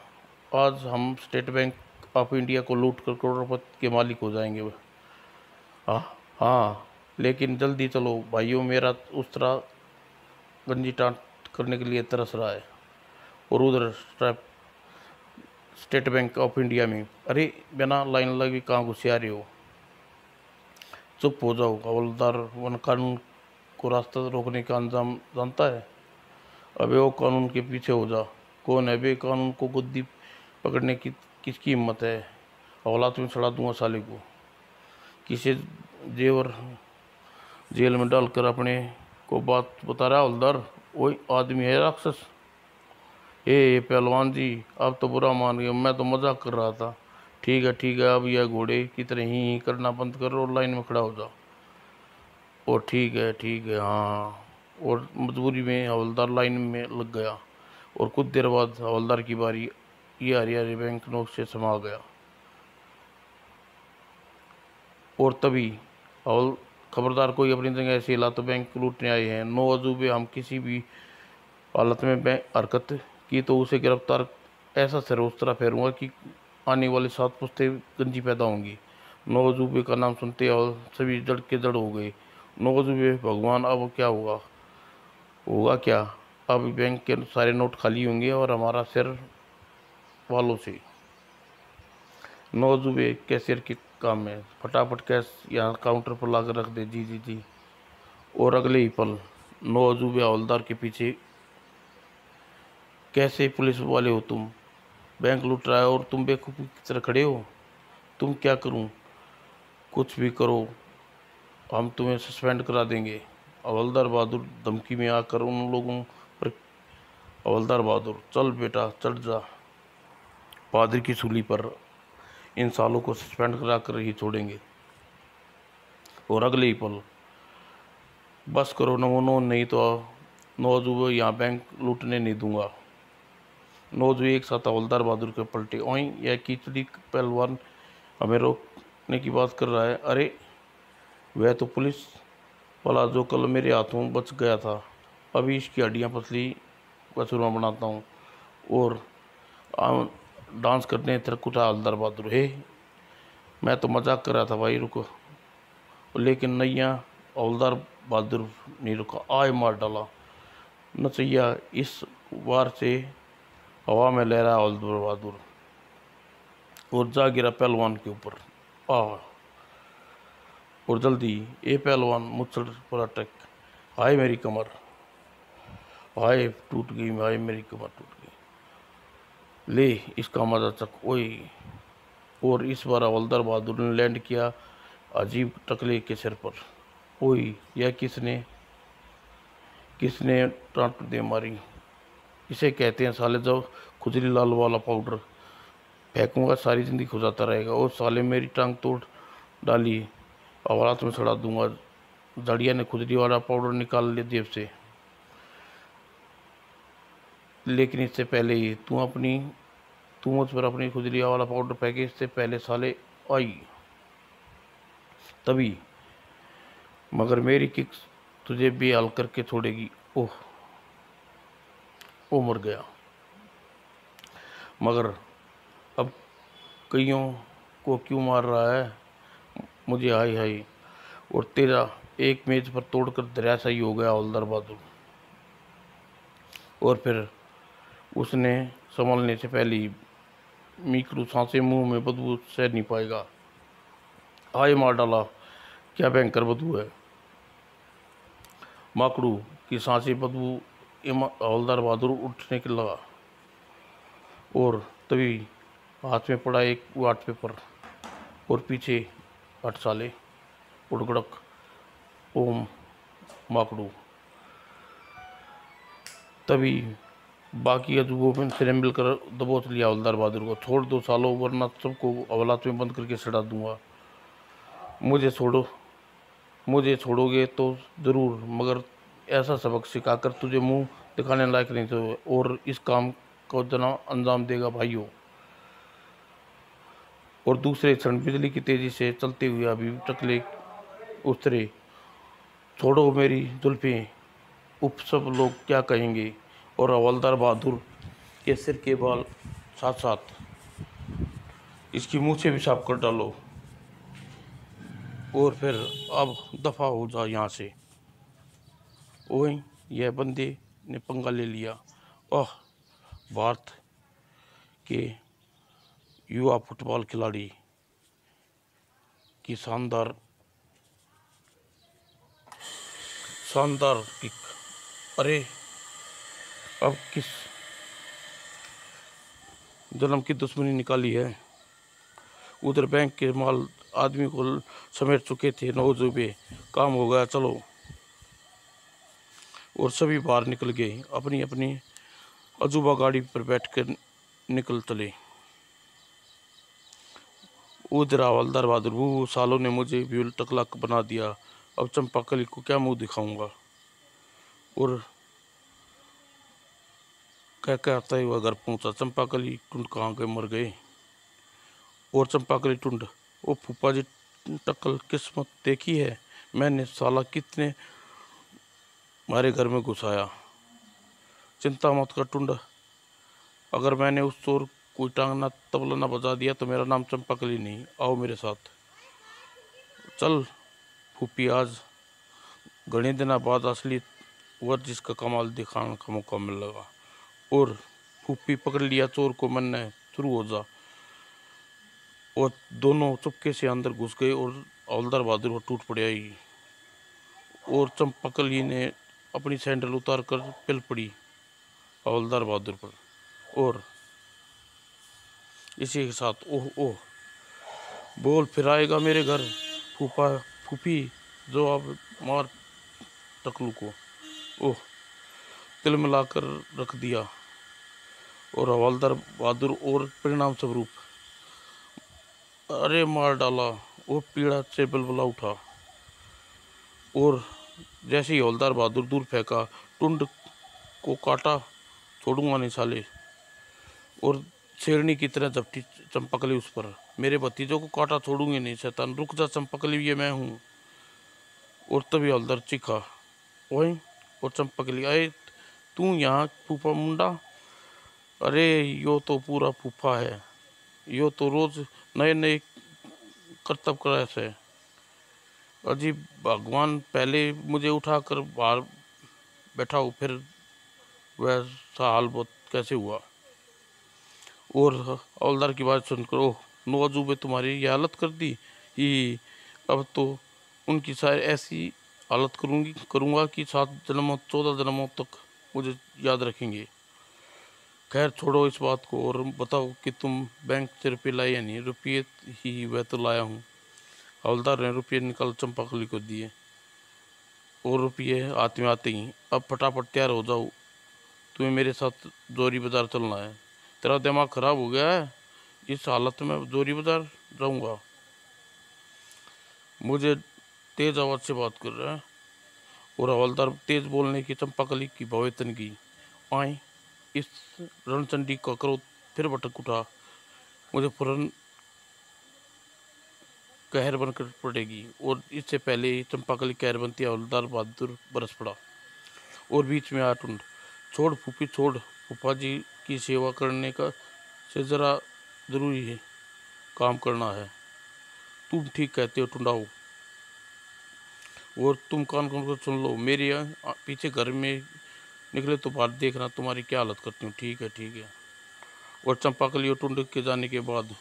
आज हम स्टेट बैंक ऑफ इंडिया को लूट कर करोड़पति के मालिक हो जाएंगे। हाँ हाँ, लेकिन जल्दी चलो भाइयों, मेरा उस तरह गंजी टाट करने के लिए तरस रहा है। और उधर स्टेट बैंक ऑफ इंडिया में, अरे बिना लाइन लगे कहाँ घुसे आ रहे हो? चुप हो जाओ। हवलदार वन कानून को रास्ता रोकने का अंजाम जानता है। अबे वो कानून के पीछे हो जा। कौन है बे कानून को गुद्दी पकड़ने की? किसकी हिम्मत है? औलाद में चढ़ा दूंगा साले को। किसे जेवर जेल में डालकर अपने को बात बता रहा हवलदार, वही आदमी है राक्षस। ये पहलवान जी, अब तो बुरा मान गए, मैं तो मजाक कर रहा था। ठीक है, अब यह घोड़े की तरह ही करना बंद करो और लाइन में खड़ा हो जाओ। और ठीक है, हाँ। और मजबूरी में हवलदार लाइन में लग गया और कुछ देर बाद हवलदार की बारी ये हरियाणा बैंक नोट से समा गया। और तभी हवल खबरदार, कोई अपनी जगह ऐसे हिला तो बैंक लूटने आए हैं। नो अजूबे, हम किसी भी हालत में बैंक हरकत की तो उसे गिरफ्तार ऐसा सिर उस तरह फेरूंगा कि आने वाली 7 पुश्तें गंजी पैदा होंगी। नो अजूबे का नाम सुनते और सभी जड़ के जड़ हो गए। नो अजूबे भगवान, अब क्या होगा? होगा क्या? अब बैंक के सारे नोट खाली होंगे और हमारा सिर वालों से। नौजुबे कैशियर के काम में, फटाफट कैश यहाँ काउंटर पर लाकर रख दे। जी जी जी। और अगले ही पल नौजुबे हवलदार के पीछे, कैसे पुलिस वाले हो तुम? बैंक लूट रहा है और तुम बेवकूफ़ी की तरह खड़े हो। तुम क्या करूं? कुछ भी करो, हम तुम्हें सस्पेंड करा देंगे। हवलदार बहादुर धमकी में आकर उन लोगों पर, हवलदार बहादुर चल बेटा चढ़ जा पादरी की सूली पर, इन सालों को सस्पेंड करा कर ही छोड़ेंगे। और अगले ही पल, बस करो नमोनो, नहीं तो नौजुबे यहाँ बैंक लूटने नहीं दूंगा। नौजुबे एक साथ हवलदार बहादुर के पलटे। ओई, यह कीचड़ी पहलवान हमें रोकने की बात कर रहा है। अरे वह तो पुलिस वाला जो कल मेरे हाथों बच गया था, अभी इसकी हड्डियाँ पसली का चूरमा बनाता हूँ और डांस करने तक उठा हवलदार बहादुर। हे, मैं तो मजाक कर रहा था भाई, रुको। लेकिन नैया हवलदार बहादुर नहीं रुका, आय मार डाला। नचैया इस वार से हवा में लहरा हवलदार बहादुर और जा गिरा पहलवान के ऊपर। आ और जल्दी ए पहलवान मुझसे पर अटक। हाय मेरी कमर, हाय टूट गई, हाय मेरी कमर टूट गई। ले इसका मजा चक। ओए, और इस बार हवलदार बहादुर ने लैंड किया अजीब टकले के सिर पर। ओए, यह किसने किसने टांट दे मारी? इसे कहते हैं साले जब खुजली लाल वाला पाउडर। फेंकूंगा सारी जिंदगी खुजाता रहेगा। और साले मेरी टांग तोड़ डाली, औलाद में सड़ा दूंगा। जड़िया ने खुजली वाला पाउडर निकाल लिया जेब से। लेकिन इससे पहले ही तू मुझ पर अपनी खुजली वाला पाउडर फेंके, इससे पहले साले आई। तभी मगर मेरी किक तुझे बेहाल करके छोड़ेगी। ओह, वो मर गया। मगर अब कईयों को क्यों मार रहा है मुझे? हाय हाय। और तेरा एक मेज पर तोड़कर धराशायी हो गया हवलदार बहादुर। और फिर उसने संभलने से पहले ही मीकरू सांसें मुंह में बदबू सह नहीं पाएगा। हाय मार डाला, क्या भयंकर बदबू है। माकड़ू की सांसें बदबू हवलदार बहादुर उठने के लगा। और तभी हाथ में पड़ा एक वाट पेपर और पीछे हट साले, उड़गड़क ओम माकड़ू। तभी बाकी अजूबों में सिरे मिलकर दबोच लिया हवलदार बहादुर को। छोड़ दो सालों, वरना सबको हवालात में बंद करके सड़ा दूंगा। मुझे छोड़ो, मुझे छोड़ोगे तो ज़रूर, मगर ऐसा सबक सिखाकर तुझे मुंह दिखाने लायक नहीं तो, और इस काम को जना अंजाम देगा भाइयों। और दूसरे क्षण बिजली की तेजी से चलते हुए अभी टकले उतरे। छोड़ो मेरी जुल्फें, उप सब लोग क्या कहेंगे। और हवलदार बहादुर के सिर के बाल साथ साथ इसकी मुँह से भी साफ कर डालो। और फिर अब दफ़ा हो जा यहाँ से। ओए, यह बंदे ने पंगा ले लिया। ओह, भारत के युवा फुटबॉल खिलाड़ी की शानदार शानदार किक। अरे अब किस जन्म की दुश्मनी निकाली है। उधर बैंक के माल आदमी को समेट चुके थे। नौजुबे काम हो गया, चलो। और सभी बाहर निकल गए, अपनी अपनी अजूबा गाड़ी पर बैठकर निकल चले। उधर हवलदार बहादुर, वो सालों ने मुझे भी टकला बना दिया, अब चंपाकली को क्या मुंह दिखाऊंगा। और क्या कहता है, वह घर पहुंचा। चंपाकली टुंड कहाँ गए, मर गए। और चंपाकली टुंड, ओ फूफा जी, टक्कल किस्मत देखी है मैंने, साला कितने हमारे घर में घुसाया। चिंता मत कर टुंड, अगर मैंने उस चोर कोई टांग ना तबला ना बजा दिया तो मेरा नाम चंपाकली नहीं। आओ मेरे साथ, चल फूफी, आज घने दिनों बाद असली वर्जिश का कमाल दिखाने का मौका मिल लगा। और फूफी पकड़ लिया चोर को, मैंने शुरू हो जा। और दोनों चुपके से अंदर घुस गए और हवलदार बहादुर वो टूट पड़े आई। और चंपाकली ने अपनी सैंडल उतार कर पिल पड़ी हवलदार बहादुर पर। और इसी के साथ ओह ओह बोल, फिर आएगा मेरे घर फूफा फूफी, जो अब मार टकलू को। ओह, तिल मिलाकर रख दिया। और हवलदार बहादुर और परिणाम स्वरूप अरे मार डाला। वो पीड़ा से बलबला उठा। और जैसे ही हवलदार बहादुर दूर फेंका, टुंड को काटा, छोड़ूंगा नहीं साले। और शेरनी की तरह झपटी चंपकली उस पर, मेरे भतीजों को काटा, छोड़ूंगी नहीं शैतान, रुक जा चंपकली, ये मैं हूँ। और तभी हवलदार चीखा, वहीं। और चंपकली, आए तू यहाँ फूफा मुंडा, अरे यो तो पूरा फूफा है, यो तो रोज नए नए करतब करे से। अजीब भगवान, पहले मुझे उठाकर बाहर बैठाओ, फिर वैसा हाल बहुत कैसे हुआ। और हवलदार की बात सुनकर, ओह नौजूबे, तुम्हारी ये हालत कर दी ही, अब तो उनकी सारी ऐसी हालत करूँगा कि 7 जन्मों 14 जन्मों तक मुझे याद रखेंगे। खैर छोड़ो इस बात को और बताओ कि तुम बैंक से रुपये लाए या नहीं। रुपये ही वह तो लाया हूँ। हवलदार ने रुपये निकाल चंपाकली को दिए। और रुपये हाथ में आते ही, अब फटाफट तैयार हो जाओ, तुम्हें मेरे साथ जोरी बाजार चलना है। तेरा दिमाग खराब हो गया है, इस हालत में जोरी बाजार जाऊंगा। मुझे तेज आवाज़ से बात कर रहा है। और हवलदार तेज बोलने की चंपाकली की भवेतन की, आए इस रणचंडी का क्रोध फिर भटक उठा, मुझे फौरन कहर बनकर पड़ेगी। और इससे पहले ही चंपाकली कहर बनती, हवलदार बहादुर बरस पड़ा। और बीच में आ टुंड, छोड़ फूफी छोड़, फूफा जी की सेवा करने का से ज़रा ज़रूरी है, काम करना है। तुम ठीक कहते हो टुंडाओ। और तुम कान खोल कर सुन लो, मेरे पीछे घर में निकले तो बाहर देखना तुम्हारी क्या हालत करती हूँ। ठीक है ठीक है। और चंपाकली और टुंड के जाने के बाद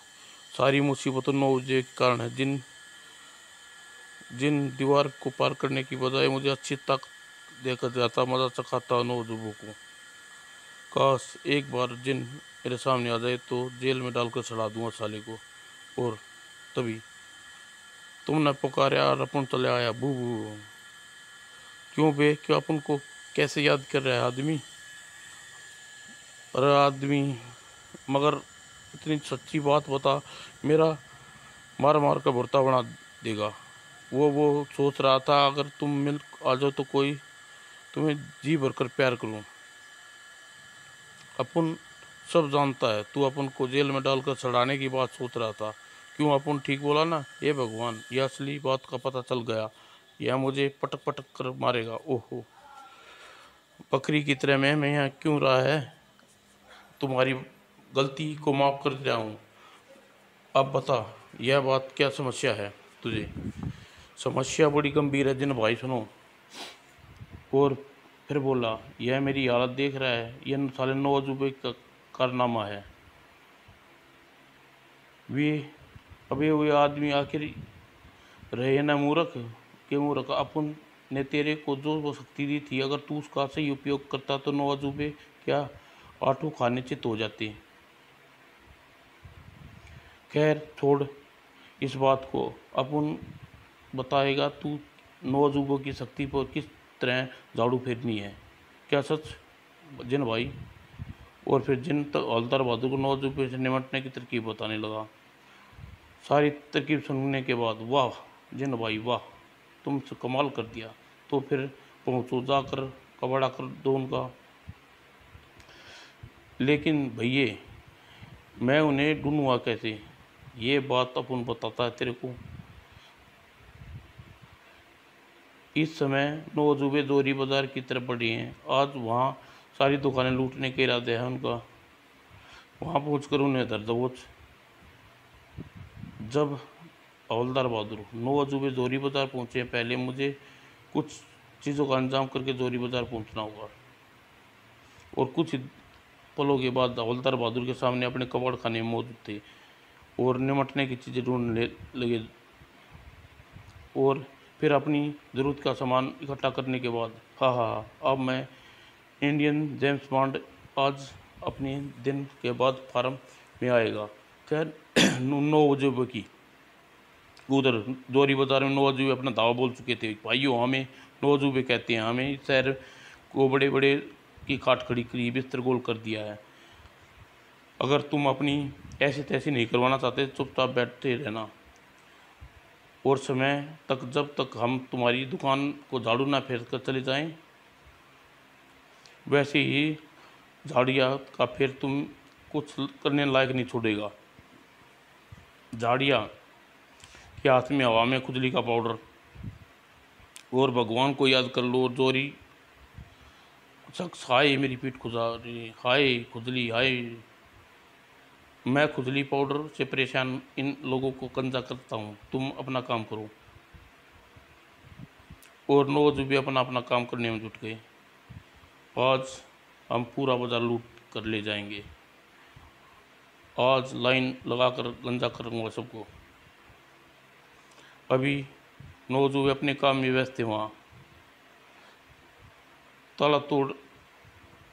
सारी मुसीबतों नौजे के कारण है, जिन जिन दीवार को पार करने की बजाय मुझे अच्छी तक देकर जाता, मजा चखाता नौजुबों को। काश एक बार जिन मेरे सामने आ जाए तो जेल में डालकर चढ़ा दूंगा साले को। और तभी तुमने पुकारा और अपन चले आया, बू बू। क्यों बे, क्यों अपन को कैसे याद कर रहा है आदमी? अरे आदमी, मगर इतनी सच्ची बात बता, मेरा मार मार कर भुर्ता बना देगा। वो सोच रहा था अगर तुम मिल आ जाओ तो कोई तुम्हें जी भरकर प्यार करूं। अपन सब जानता है तू अपन को जेल में डालकर सड़ाने की बात सोच रहा था। क्यों अपन ठीक बोला ना? ये भगवान, यह असली बात का पता चल गया, यह मुझे पटक पटक कर मारेगा। ओहो, बकरी की तरह मैं यहाँ क्यों रहा है? तुम्हारी गलती को माफ़ कर दिया हूँ। अब बता, यह बात क्या समस्या है तुझे? समस्या बड़ी गंभीर है जिन भाई, सुनो। और फिर बोला, यह मेरी हालत देख रहा है, यह साले 9 अजूबे का कारनामा है। वे अबे हुए आदमी आखिर रहे ना मूर्ख के मूर्ख। अपन ने तेरे को जो वो शक्ति दी थी, अगर तू उसका सही उपयोग करता तो 9 अजूबे क्या आठों खाने चित हो जाते। खैर छोड़, इस बात को अपन बताएगा तू 9 अजूबों की शक्ति पर किस तरह झाड़ू फेरनी है। क्या सच जिन भाई? और फिर जिन हवलदार बहादुर को 9 अजूबे से निमटने की तरकीब बताने लगा। सारी तरकीब सुनने के बाद वाह जिन भाई वाह, तुम कमाल कर दिया। तो फिर पहुँचो, जाकर कबाड़ा कर दो उनका। लेकिन भैये मैं उन्हें ढूंढूंगा कैसे? ये बात अपन बताता है तेरे को। इस समय 9 अजूबे जोरी बाजार की तरफ बढ़ी हैं। आज वहाँ सारी दुकानें लूटने के इरादे हैं उनका। वहाँ पहुँचकर उन्हें धर दबोच। जब हवलदार बहादुर 9 अजूबे जोरी बाजार पहुँचे, पहले मुझे कुछ चीज़ों का अंजाम करके जोरी बाजार पहुँचना होगा। और कुछ पलों के बाद हवलदार बहादुर के सामने अपने कबाड़ खाने मौजूद थे और निमटने की चीज़ें ढूंढने लगे। और फिर अपनी ज़रूरत का सामान इकट्ठा करने के बाद हाँ, अब मैं इंडियन जेम्स बॉन्ड आज अपने दिन के बाद फार्म में आएगा। खैर 9 अजूबे की उधर जोरी बाजार में 9 अजूबे अपना दावा बोल चुके थे। भाइयों हमें 9 अजूबे कहते हैं, हमें इस शहर को बड़े बड़े की काट खड़ी करी, बिस्तर गोल कर दिया है। अगर तुम अपनी ऐसी तैसी नहीं करवाना चाहते चुपचाप बैठते रहना, और समय तक जब तक हम तुम्हारी दुकान को झाड़ू ना फेर कर चले जाएं, वैसे ही झाड़िया का फिर तुम कुछ करने लायक नहीं छोड़ेगा। झाड़िया के हाथ में हवा में खुजली का पाउडर, और भगवान को याद कर लो। और जोरी शख्स हाय मेरी पीठ खुजा रही, हाय खुजली, हाय मैं खुजली पाउडर से परेशान इन लोगों को कंजा करता हूँ, तुम अपना काम करो। और 9 अजूबे अपना अपना काम करने में जुट गए। आज हम पूरा बाजार लूट कर ले जाएंगे। आज लाइन लगाकर गंजा करूँगा सबको। अभी 9 अजूबे अपने काम में व्यस्त थे। वहाँ ताला तोड़,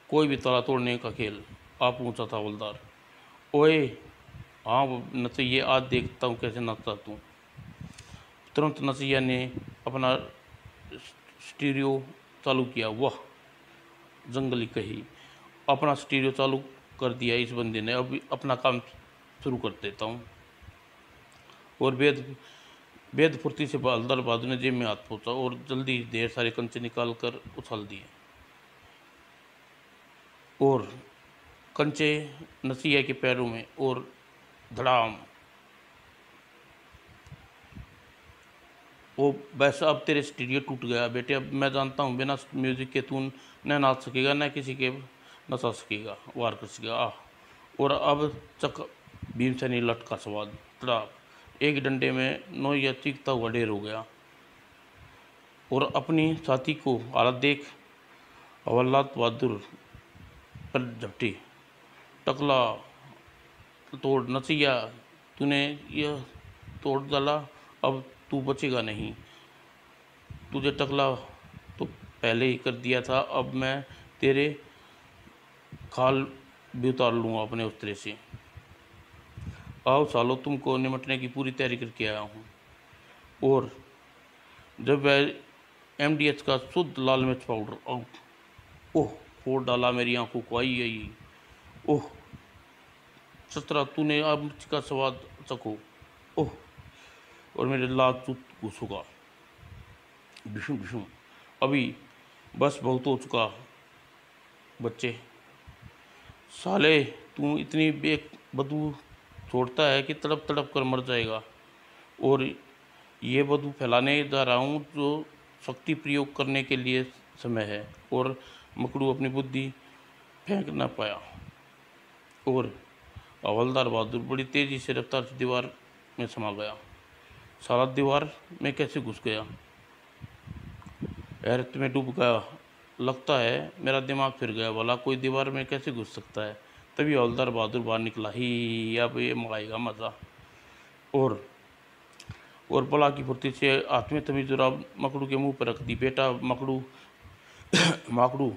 कोई भी ताला तोड़ने का खेल आप पूछा था हवलदार। ओए हाँ नचैया, आज देखता हूँ कैसे नचता तू। तुरंत नचैया ने अपना स्टीरियो चालू किया। वाह जंगली कही, अपना स्टीरियो चालू कर दिया इस बंदे ने। अब अपना काम शुरू कर देता हूँ। और बेद फुर्ती से हवलदार बहादुर ने जेब में हाथ पहुँचा और जल्दी ढेर सारे कंचे निकाल कर उछाल दिए। और कंचे नसीहा के पैरों में, और धड़ाम। वो वैसा अब तेरे स्टीरियो टूट गया बेटे। अब मैं जानता हूँ बिना म्यूज़िक के तू न नाच सकेगा, न किसी के नचा सकेगा, वार कर सकेगा। और अब चक भीमसेनी लट का स्वाद तड़ाक, एक डंडे में नौया चीखता हुआ ढेर हो गया। और अपनी साथी को हालत देख हवलदार बहादुर पर झपटी। टकला तोड़ नचैया, तूने यह तोड़ डाला, अब तू बचेगा नहीं। तुझे टकला तो पहले ही कर दिया था, अब मैं तेरे खाल भी उतार लूँगा अपने उतरे से। आओ सालो, तुमको निमटने की पूरी तैयारी करके आया हूँ। और जब वह MDH का शुद्ध लाल मिर्च पाउडर ओह फोड़ डाला मेरी आंखों को। आई आई ओह सतरा, तूने अब मिर्च का स्वाद चखो। ओह और मेरे लाल चूत घुसूगा। डिशुम डिशुम, अभी बस बहुत हो चुका बच्चे। साले तू इतनी बदबू छोड़ता है कि तड़प तड़प कर मर जाएगा। और ये बदबू फैलाने जा रहा हूँ जो शक्ति प्रयोग करने के लिए समय है। और मकड़ू अपनी बुद्धि फेंक ना पाया। और हवलदार बहादुर बड़ी तेज़ी से रफ्तार से दीवार में समा गया। साला दीवार में कैसे घुस गया? हैरत में डूब गया। लगता है मेरा दिमाग फिर गया, भला कोई दीवार में कैसे घुस सकता है? तभी हवलदार बहादुर बाहर निकला। ही अब ये आएगा मज़ा। और बला की फुर्ती से हाथ में तभी जुराब मकड़ू के मुंह पर रख दी। बेटा मकड़ू माकड़ू,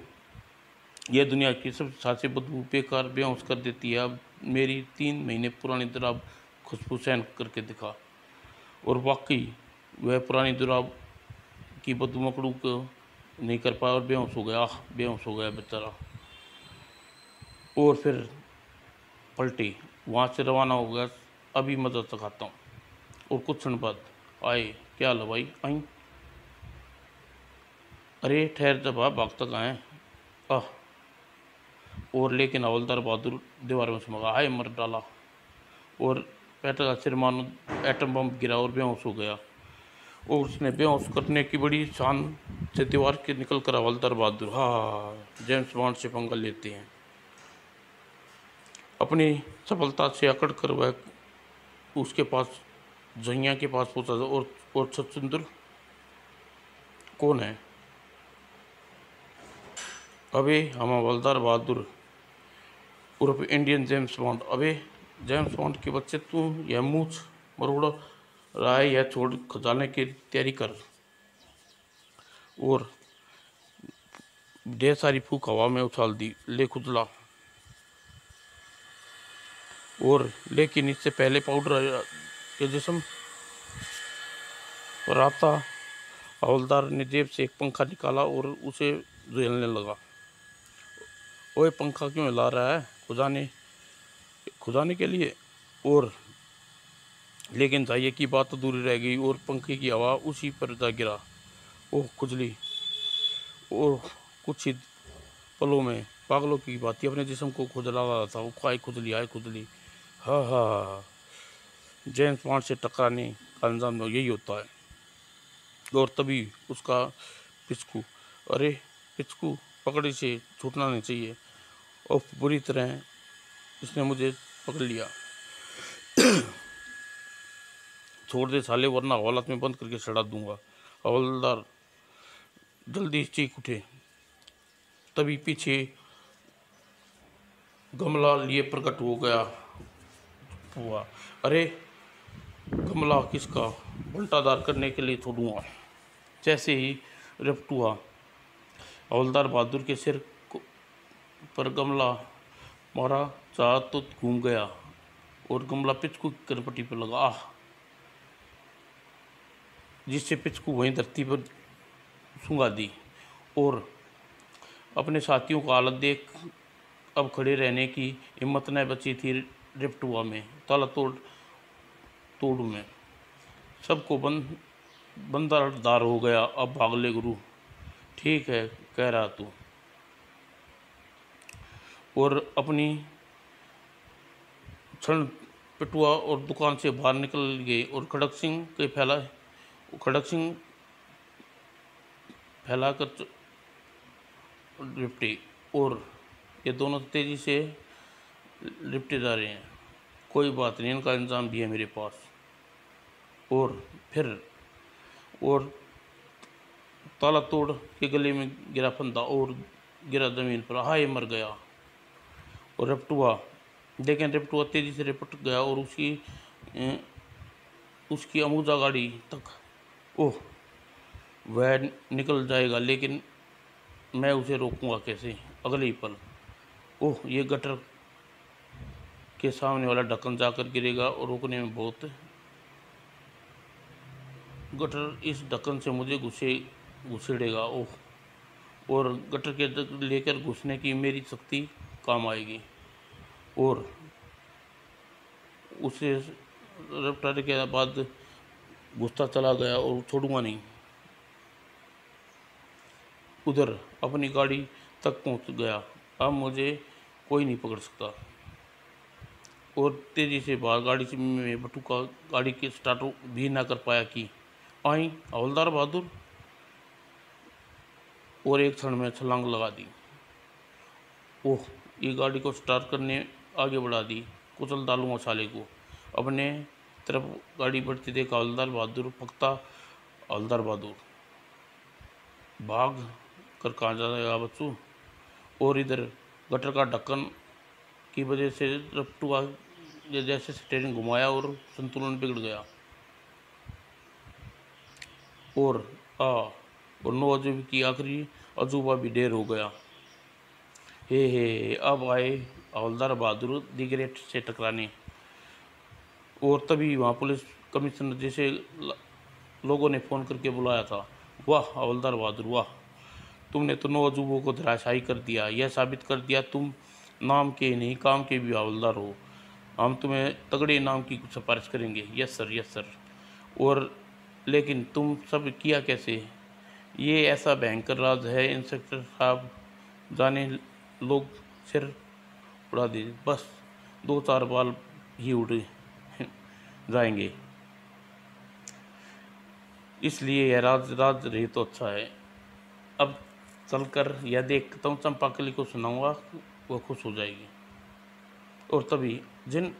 यह दुनिया की सबसे सासी बदबू बेकार बेहोश कर देती है। अब मेरी 3 महीने पुरानी जुराब खुशबू सहन करके दिखा। और वाकई वह पुरानी दुरा की बदबू मकड़ू को नहीं कर पाया और बेहोश हो गया। बेहोश हो गया बेचारा। और फिर पलटी, वहाँ से रवाना हो गया। अभी मदद सिखाता हूँ। और कुछ क्षण बाद आए। क्या हाल है भाई? आई। अरे ठहर जा भाग, भागता कहाँ है? आह। और लेकिन हवलदार बहादुर दीवार में चमका, हाय मर डाला। और पेटर का सिर मानो एटम बम गिरा और बेहोश हो गया। और उसने बेहोश करने की बड़ी शान से दीवार के निकल कर हवलदार बहादुर, हाँ, जेम्स बॉन्ड से पंगा लेते हैं। अपनी सफलता से अकड़ कर वह उसके पास जहिया के पास पहुंचा। और सतसुंदर कौन है? अबे हम हवलदार बहादुर उर्फ इंडियन जेम्स बॉन्ड। अबे जेम्स बॉन्ड के बच्चे, तू यह मूछ मरोड़ रहा है, यह छोड़ खजाने की तैयारी कर। और ढेर सारी फूक हवा में उछाल दी। ले खुदला। और लेकिन इससे पहले पाउडर के जिस्म पर आता, हवलदार ने जेब से एक पंखा निकाला और उसे झेलने लगा। ओए पंखा क्यों हिला रहा है? खुदाने के लिए। और लेकिन चाहिए की बात तो दूरी रह गई और पंखे की हवा उसी पर जा गिरा। ओह खुजली। और कुछ ही पलों में पागलों की भांति अपने जिस्म को खुजला रहा था। वो आए खुजली, आए खुजली। हाँ हाँ हाँ। जेम्स बॉन्ड से टकराने का अंजाम यही होता है। और तभी उसका पिचकू, अरे पिचकू पकड़ी से छूटना नहीं चाहिए। और बुरी तरह इसने मुझे पकड़ लिया। छोड़ दे साले, वरना हवालात में बंद करके सड़ा दूंगा। हवलदार जल्दी चीख उठे। तभी पीछे गमला लिए प्रकट हो गया हुआ। अरे गमला किसका? बंटादार करने के लिए छोड़ूंगा। जैसे ही रफ्ट हुआ, हवलदार बहादुर के सिर पर गमला मारा, चाह तो घूम गया और गमला पिचकू की कनपट्टी पर लगा। आह। जिससे पिचकू वहीं धरती पर सूंघा दी। और अपने साथियों का हालत देख अब खड़े रहने की हिम्मत न बची थी। रिफ्टुआ में ताला तोड़ में सबको बंदरदार हो गया। अब भाग ले गुरु। ठीक है कह रहा तू। और अपनी क्षण पिटुआ और दुकान से बाहर निकल गए और खड़क सिंह फैलाकर लिपटे। और ये दोनों तेजी से लिपटे जा रहे हैं। कोई बात नहीं, इनका इंतजाम भी है मेरे पास। और फिर और ताला तोड़ के गले में गिरा फंदा और गिरा जमीन पर। हाय मर गया। और लेकिन रेपटुआ तेजी से रिपट गया और उसकी अमूजा गाड़ी तक। ओह वह निकल जाएगा, लेकिन मैं उसे रोकूंगा कैसे? अगले ही पल ओह ये गटर के सामने वाला ढक्कन जाकर गिरेगा और रोकने में बहुत। गटर इस ढक्कन से मुझे घुसेड़ेगा। ओह। और गटर के लेकर घुसने की मेरी शक्ति काम आएगी। और उसे रफ्तार के बाद घुसता चला गया और छोड़ूंगा नहीं। उधर अपनी गाड़ी तक पहुंच गया। अब मुझे कोई नहीं पकड़ सकता। और तेजी से बाहर गाड़ी से में बटुका गाड़ी के स्टार्ट भी ना कर पाया कि आई हवलदार बहादुर। और एक क्षण में छलांग लगा दी। ओह ये गाड़ी को स्टार्ट करने आगे बढ़ा दी। कुचल डालूंगा साले को। अपने तरफ गाड़ी बढ़ती देख हवलदार बहादुर पकता। हवलदार बहादुर भाग कर कहाँ जाएगा बच्चू? और इधर गटर का ढक्कन की वजह से रफ्टुआ जैसे स्टीयरिंग घुमाया और संतुलन बिगड़ गया। और और 9 अजूबे की आखिरी अजूबा भी ढेर हो गया। हे अब आए हवलदार बहादुर दी ग्रेट से टकराने। और तभी वहाँ पुलिस कमिश्नर जैसे लोगों ने फ़ोन करके बुलाया था। वाह हवलदार बहादुर वाह, तुमने तो 9 अजूबों को धराशायी कर दिया। यह साबित कर दिया तुम नाम के नहीं काम के भी हवलदार हो। हम तुम्हें तगड़े इनाम की सिफारिश करेंगे। Yes sir, yes sir. और लेकिन तुम सब किया कैसे? ये ऐसा भयंकर राज है इंस्पेक्टर साहब, जाने लोग सिर उड़ा दे, बस 2-4 बाल ही उड़ जाएंगे। इसलिए यह राज राज रहे तो अच्छा है। अब चलकर यह देखता हूँ, चंपाकली को सुनाऊंगा, वो खुश हो जाएगी। और तभी जिन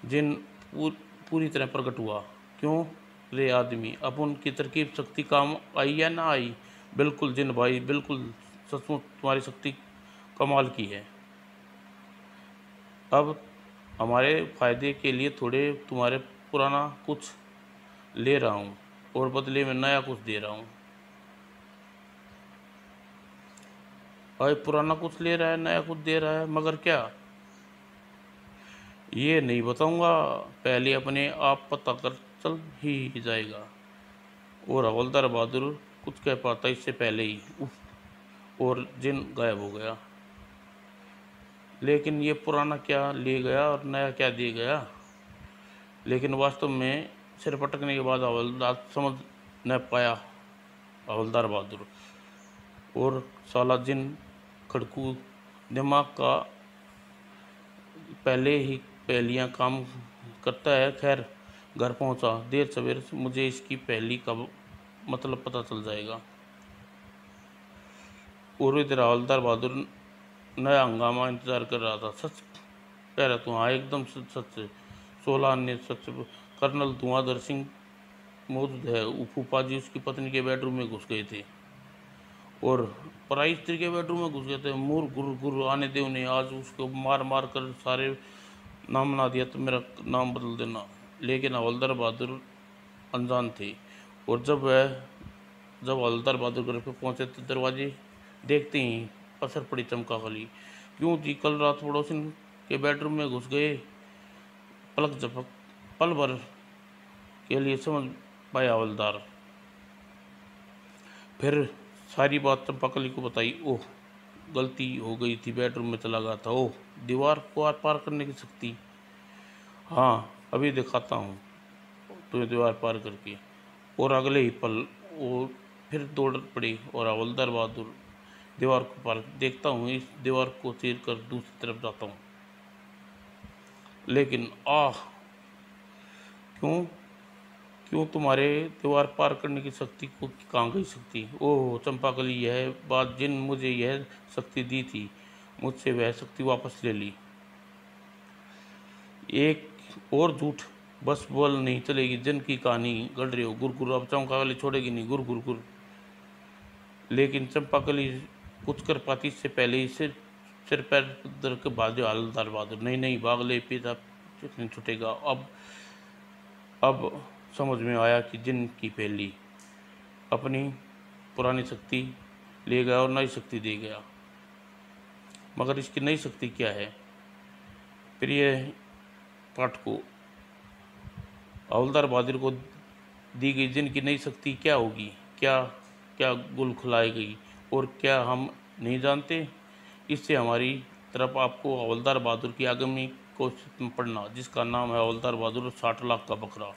जिन पूरी तरह प्रकट हुआ। क्यों रे आदमी, अब उनकी तरकीब शक्ति काम आई या ना आई? बिल्कुल जिन भाई, बिल्कुल सचमुच तुम्हारी शक्ति कमाल की है। अब हमारे फ़ायदे के लिए थोड़े तुम्हारे पुराना कुछ ले रहा हूँ और बदले में नया कुछ दे रहा हूँ। भाई पुराना कुछ ले रहा है, नया कुछ दे रहा है, मगर क्या? ये नहीं बताऊंगा, पहले अपने आप पता कर चल ही जाएगा। और हवलदार बहादुर कुछ कह पाता इससे पहले ही उफ, और जिन गायब हो गया। लेकिन ये पुराना क्या ले गया और नया क्या दे गया? लेकिन वास्तव में सिर पटकने के बाद हवलदार समझ न पाया हवलदार बहादुर। और साला जिन खड़कू दिमाग का पहले ही पहलियां काम करता है। खैर घर पहुंचा, देर सवेर मुझे इसकी पहली का मतलब पता चल जाएगा। और इधर हवलदार बहादुर नया हंगामा इंतजार कर रहा था। सच कह रहा तू? हाँ एकदम सच सच। 16 अन्य सच। कर्नल धुआंधर सिंह मौजूद है। फूफा जी उसकी पत्नी के बेडरूम में घुस गए थे और पराई स्त्री के बेडरूम में घुस गए थे। मूर गुर गुर आने दे उन्हें, आज उसको मार मार कर सारे नाम ना दिया तो मेरा नाम बदल देना। लेकिन हवलदार बहादुर अनजान थे। और जब हवलदार बहादुर घर पे पहुंचे तो दरवाजे देखते ही पसर पड़ी चंपाकली। क्यों जी? कल रात पड़ोसी के बेडरूम में घुस गए। पलक झपक पल भर के लिए समझ पाया हवलदार। फिर सारी बात चंपाकली को बताई। ओह गलती हो गई थी, बेडरूम में चला गया था। ओह दीवार को आर पार करने की शक्ति। हाँ अभी दिखाता हूँ तुम्हें दीवार पार करके। और अगले ही पल वो फिर दौड़ पड़ी और हवलदार बहादुर दीवार को पार। देखता हूँ इस दीवार को चीर कर दूसरी तरफ जाता हूँ। लेकिन आह क्यों क्यों तुम्हारे दीवार पार करने की शक्ति को कहाँ गई शक्ति? ओह चंपाकली, यह बात जिन मुझे यह शक्ति दी थी, मुझसे वह शक्ति वापस ले ली। एक और झूठ बस बोल नहीं चलेगी। जिन की कहानी गढ़ रहे हो गुर गुर, अब चंपाकली छोड़ेगी नहीं गुर गुर गुर। लेकिन चंपाकली कुछ कर पाती इससे पहले ही सिर पैर दर के भागे हवलदार बहादुर। नहीं नहीं भाग ले, पिता नहीं छूटेगा। अब समझ में आया कि जिन की पहली अपनी पुरानी शक्ति ले गया और नई शक्ति दे गया। मगर इसकी नई शक्ति क्या है? प्रिय पाठकों, हवलदार बहादुर को दी गई जिन की नई शक्ति क्या होगी? क्या क्या गुल खुलाएगी और क्या हम नहीं जानते? इससे हमारी तरफ आपको हवलदार बहादुर की आगामी कोशिश में पढ़ना, जिसका नाम है हवलदार बहादुर 60 लाख का बकरा।